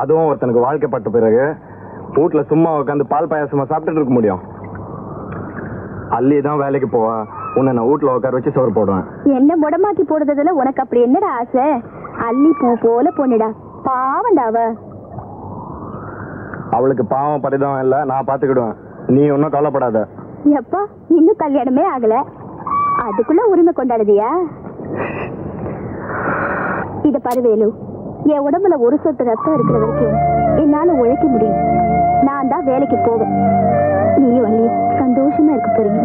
அதுவும் ஒருத்தனுக்கு வாழ்க்கைப்பட்ட பிறகு வீட்டுல சும்மா உட்காந்து பால் பாயாசமா சாப்பிட்டுட்டு இருக்க முடியும்? அல்லி தான் வேலைக்கு போவா, உன்னை நான் வீட்டுல உட்கார வச்சு சோறு போடுவேன். என்ன முடமாக்கி போடுறதுல உனக்கு அப்படி என்னடா ஆசை? அல்லி பூ போல பொண்ணுடா, பாவண்டாவ. அவளுக்கு பாவம் பரிதாபம் இல்ல, நான் பாத்துக்கிடுவேன். நீ ஒன்னும் கவலைப்படாத. எப்பா, இன்னும் கல்யாணமே ஆகல, அதுக்குள்ள உரிமை கொண்டாடுதியா? இத பாரு வேலு, என் உடம்புல ஒரு சொட்டு ரத்தம் இருக்கிற வரைக்கும் என்னால உழைக்க முடியும். நான் தான் வேலைக்கு போவேன். நீயும் அல்லி சந்தோஷமா இருக்க போறீங்க.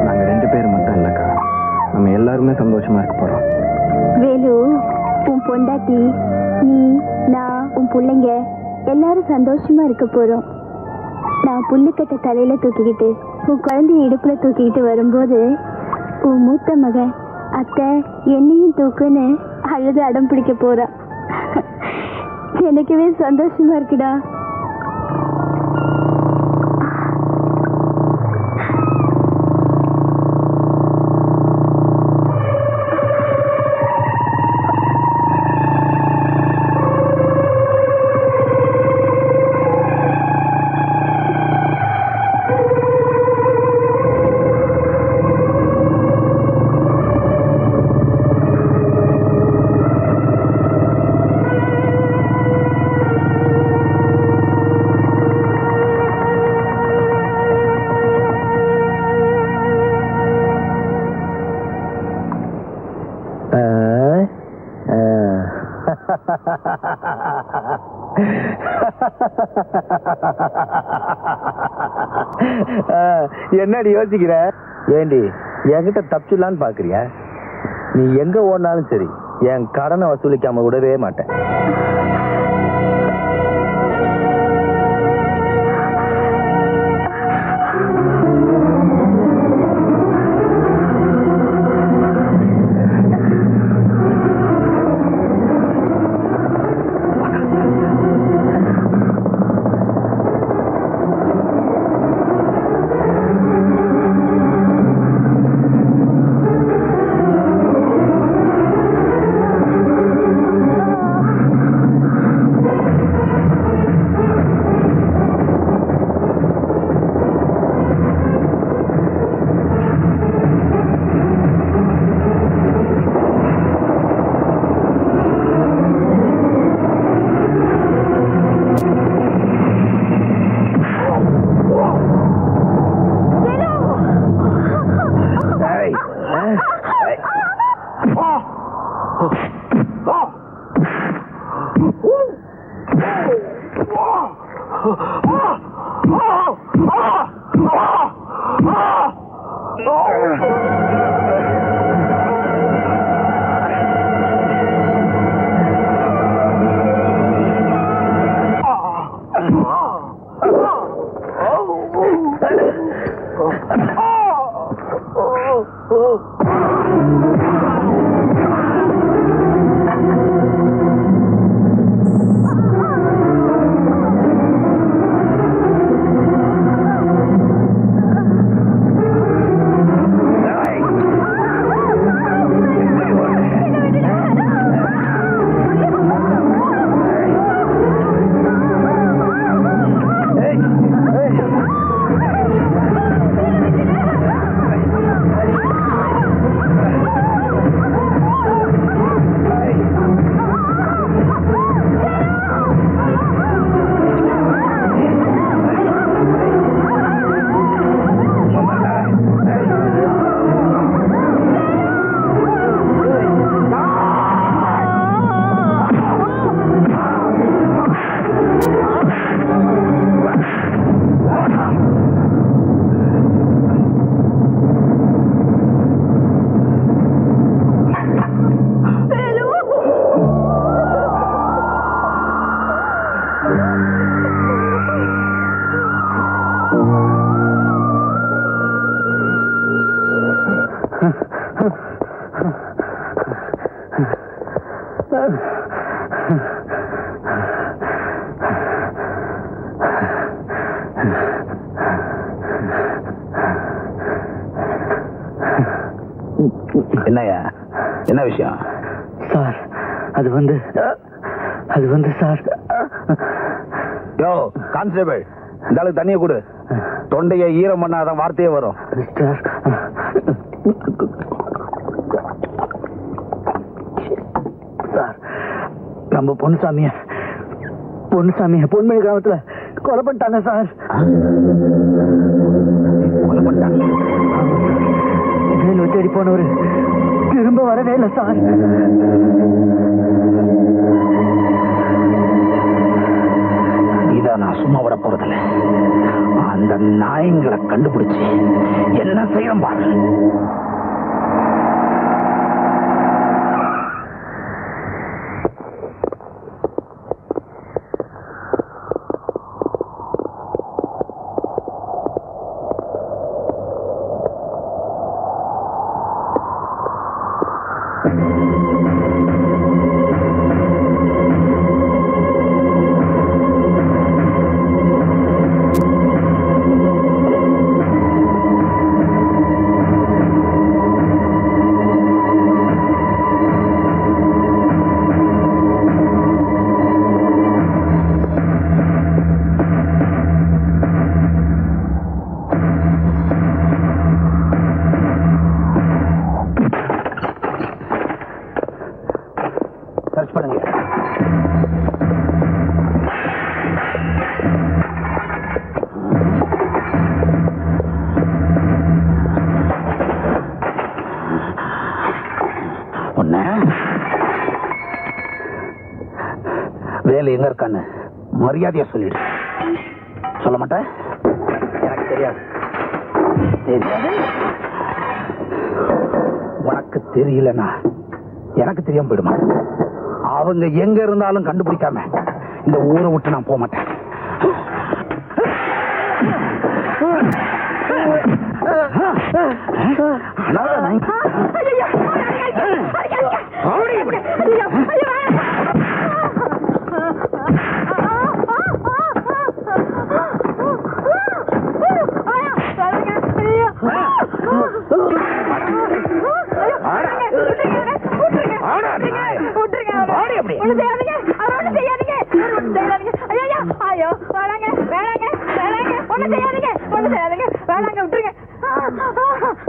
நாங்க 2 பேர் மட்டும் இல்லக்கா, நம்ம எல்லாருமே சந்தோஷமா இருக்க போறோம். வேலு, உன் பொண்டாட்டி, நீ, நான், உன் பிள்ளைங்க எல்லாரும் சந்தோஷமா இருக்க போறோம். நான் புல்லுக்கட்டை தலையில தூக்கிக்கிட்டு உன் குழந்தைய இடுப்புல தூக்கிக்கிட்டு வரும்போது உன் மூத்த மகன் அத்தை என்னையும் தூக்குன்னு அழுது அடம் பிடிக்க போறா. எனக்குவே சந்தோஷமா இருக்குடா. என்னடி யோசிக்கிற? ஏண்டி என்கிட்ட தப்பிச்சுலான்னு பாக்குறியா? நீ எங்க ஓடினாலும் சரி, என் கடனை வசூலிக்காம விடவே மாட்டேன். என்னையா என்ன விஷயம் சார் அது வந்து சார் யோ கான்ஸ்டபிள் இந்த ஆளுக்கு தண்ணியை கொடு தொண்டையை ஈரம் பண்ணாதான் வார்த்தையே வரும் சார் சார் நம்ம பொன்னுசாமிய பொன்மணி கிராமத்துல கொலை பண்ணிட்டாங்க சார். கொலை பண்ணிட்டாங்க. வேலு தேடி போனவரு திரும்ப வரவே இல்லை சார். இத நான் சும்மா விட போறதில்ல. அந்த நாயங்களை கண்டுபிடிச்சு என்ன செய்யணும் பாரு. வேலை எங்க இருக்கான்னு மரியாதையா சொல்லிடு. சொல்ல மாட்டேன். எனக்கு தெரியாது. உனக்கு தெரியலன்னா எனக்கு தெரியாம போயிடுமா? அவங்க எங்க இருந்தாலும் கண்டுபிடிக்காம இந்த ஊரை விட்டு நான் போக மாட்டேன்.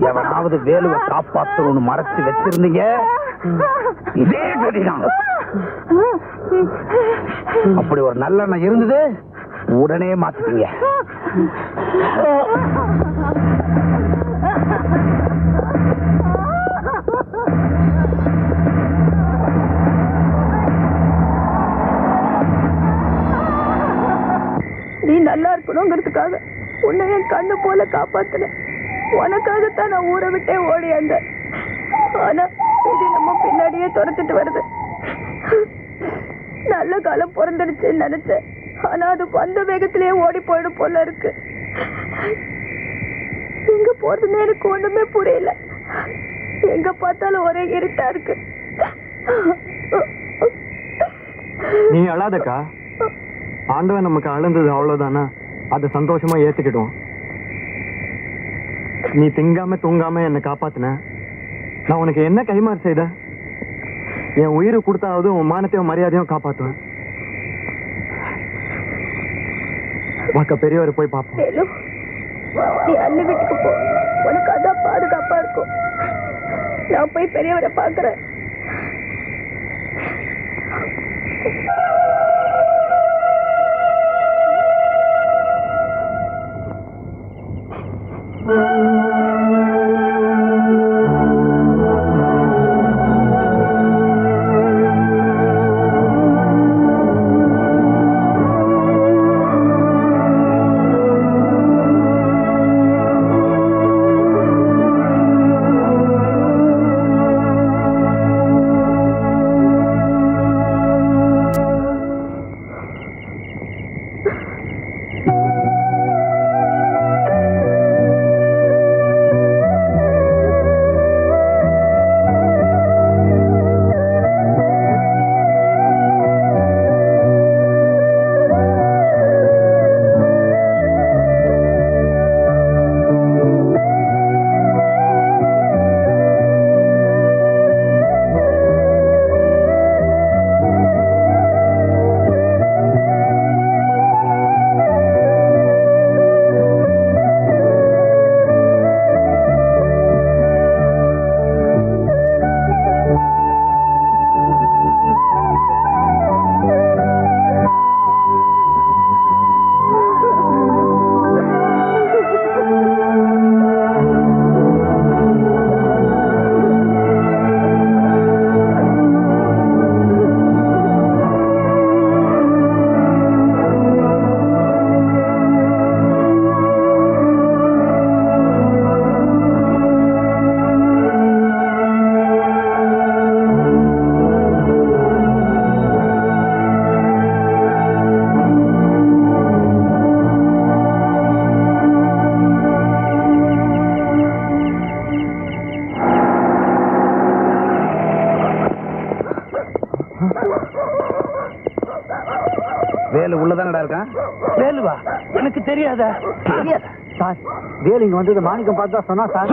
எவனாவது வேலுவை காப்பாத்தணும்னு மறைச்சு வச்சிருந்தீங்க இதே கதிதான். அப்படி ஒரு நல்லெண்ணம் இருந்தது உடனே மாத்திட்டீங்க. நீ நல்லா இருக்கணுங்கிறதுக்காக உன்னை என் கண்ணு போல காப்பாத்தினேன். உனக்காகத்தான் நான் ஊரை விட்டே ஓடி வந்தேன். ஆனா இது நம்ம பின்னாடியே துரத்துட்டு வருது. நல்ல காலம் பிறந்துடுச்சுன்னு நினைச்சேன். ஆனா அது வந்த வேகத்திலேயே ஓடி போயிடும் போல இருக்கு. எங்க போறதுன்னு எனக்கு ஒண்ணுமே புரியல. எங்க பார்த்தாலும் ஒரே இருட்டா இருக்கு. நீ அழாதக்கா. ஆண்டவன் நமக்கு அழுந்தது அவ்வளவுதானா, அதை சந்தோஷமா ஏத்துக்கிட்டோம். நீ திங்காம தூங்காம என்னை காப்பாத்தின. நான் உனக்கு என்ன கைமாறு செய்த? என் உயிரை கொடுத்தாவது உன் மானத்தையும் மரியாதையும் காப்பாத்துவேன். வாக்க பெரியவரை போய் பார்ப்போம். நீ அண்ணி வீட்டுக்கு போ. உனக்கு அதான் பாதுகாப்பா இருக்கும். நான் போய் பெரியவரை பாக்குறேன். எனக்கு தெரியாதா? சார் வேலு இங்க வந்தது மாணிக்கம் பார்த்தா சொன்னா சார்.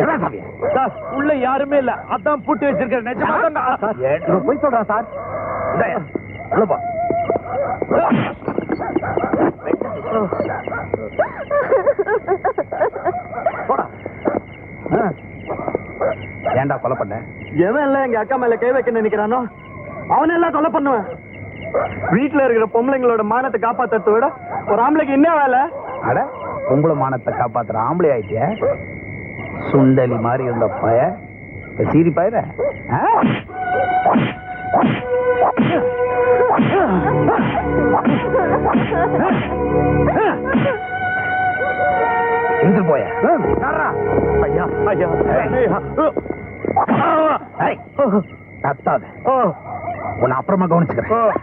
என்ன சாமி? சார் உள்ள யாருமே இல்ல, அதான் பூட்டி வச்சிருக்கேன். நிஜமா தான் போய் சொல்றேன் சார். உள்ளப்பா. போடா. ஏன்டா கொலை பண்ண? எவன் இல்ல எங்க அக்கா மேல கை வைக்க நினைக்கிறானோ அவனை எல்லாம் கொலை பண்ணுவேன். வீட்டுல இருக்கிற பொம்பளைங்களோட மானத்தை காப்பாத்துறத விட ஒரு ஆம்பளைக்கு என்ன வேலை? அட பொம்பளை மானத்தை காப்பாத்துற ஆம்பளை ஆயிட்டிய. சுண்டலி மாதிரி இருந்த பய சீரி பயிர எடுத்து போய. ஐயா ஐயா கத்தாத, உன்னை அப்புறமா கவனிச்சுக்கிறேன்.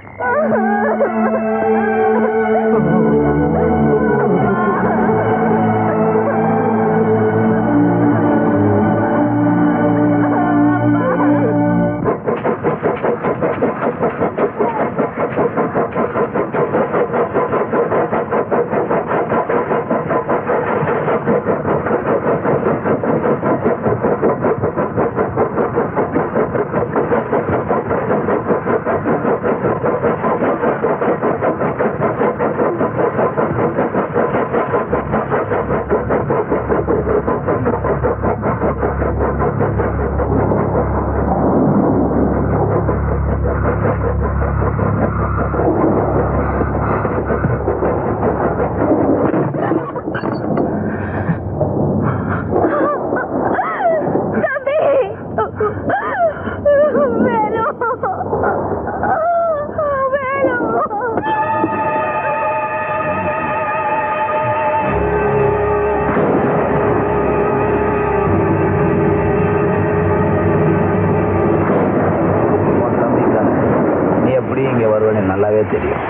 நல்லாவே தெரியும்.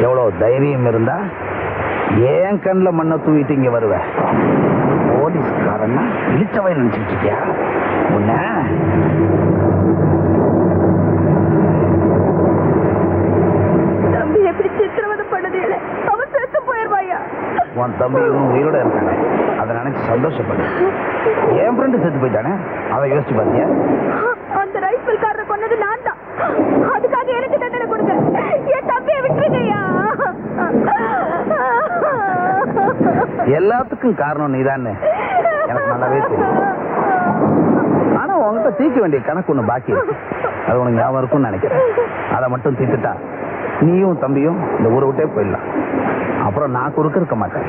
எவ்வளவு தைரியம் இருந்தா ஏன் கண்ணில் மண்ணை தூவிட்டு இங்க வருவேன்? போலீஸ்காரன்னா இழிச்சவை நினைச்சிட்டு இருக்கியா? உன்ன தம்பி எப்படி சித்திரவதை பண்ணது? அவன் செத்து போயிருவாயா? உன் தம்பி இன்னும் உயிரோட இருக்கானே, அதை நினைச்சு சந்தோஷப்படு. என் ஃப்ரெண்டு செத்து போயிட்டானே, அதை யோசிச்சு பாத்தியா? அந்த ரைஃபிள்காரரை கொன்னது நான் தான். அதுக்காக எனக்கு தண்டனை கொடுங்க. என் தம்பியை விட்டுருங்கய்யா. எல்லாத்துக்கும் காரணம் நீதானே, எனக்கு நல்லாவே தெரியும். ஆனா உங்ககிட்ட தீர்க்க வேண்டிய கணக்கு ஒண்ணு பாக்கி இருக்கு. அது உனக்கு ஞாபகம் இருக்கும்னு நினைக்கிறேன். அதை மட்டும் தீர்த்துட்டா நீயும் தம்பியும் இந்த ஊரை விட்டே போயிடலாம். அப்புறம் நான் குறுக்க இருக்க மாட்டேன்.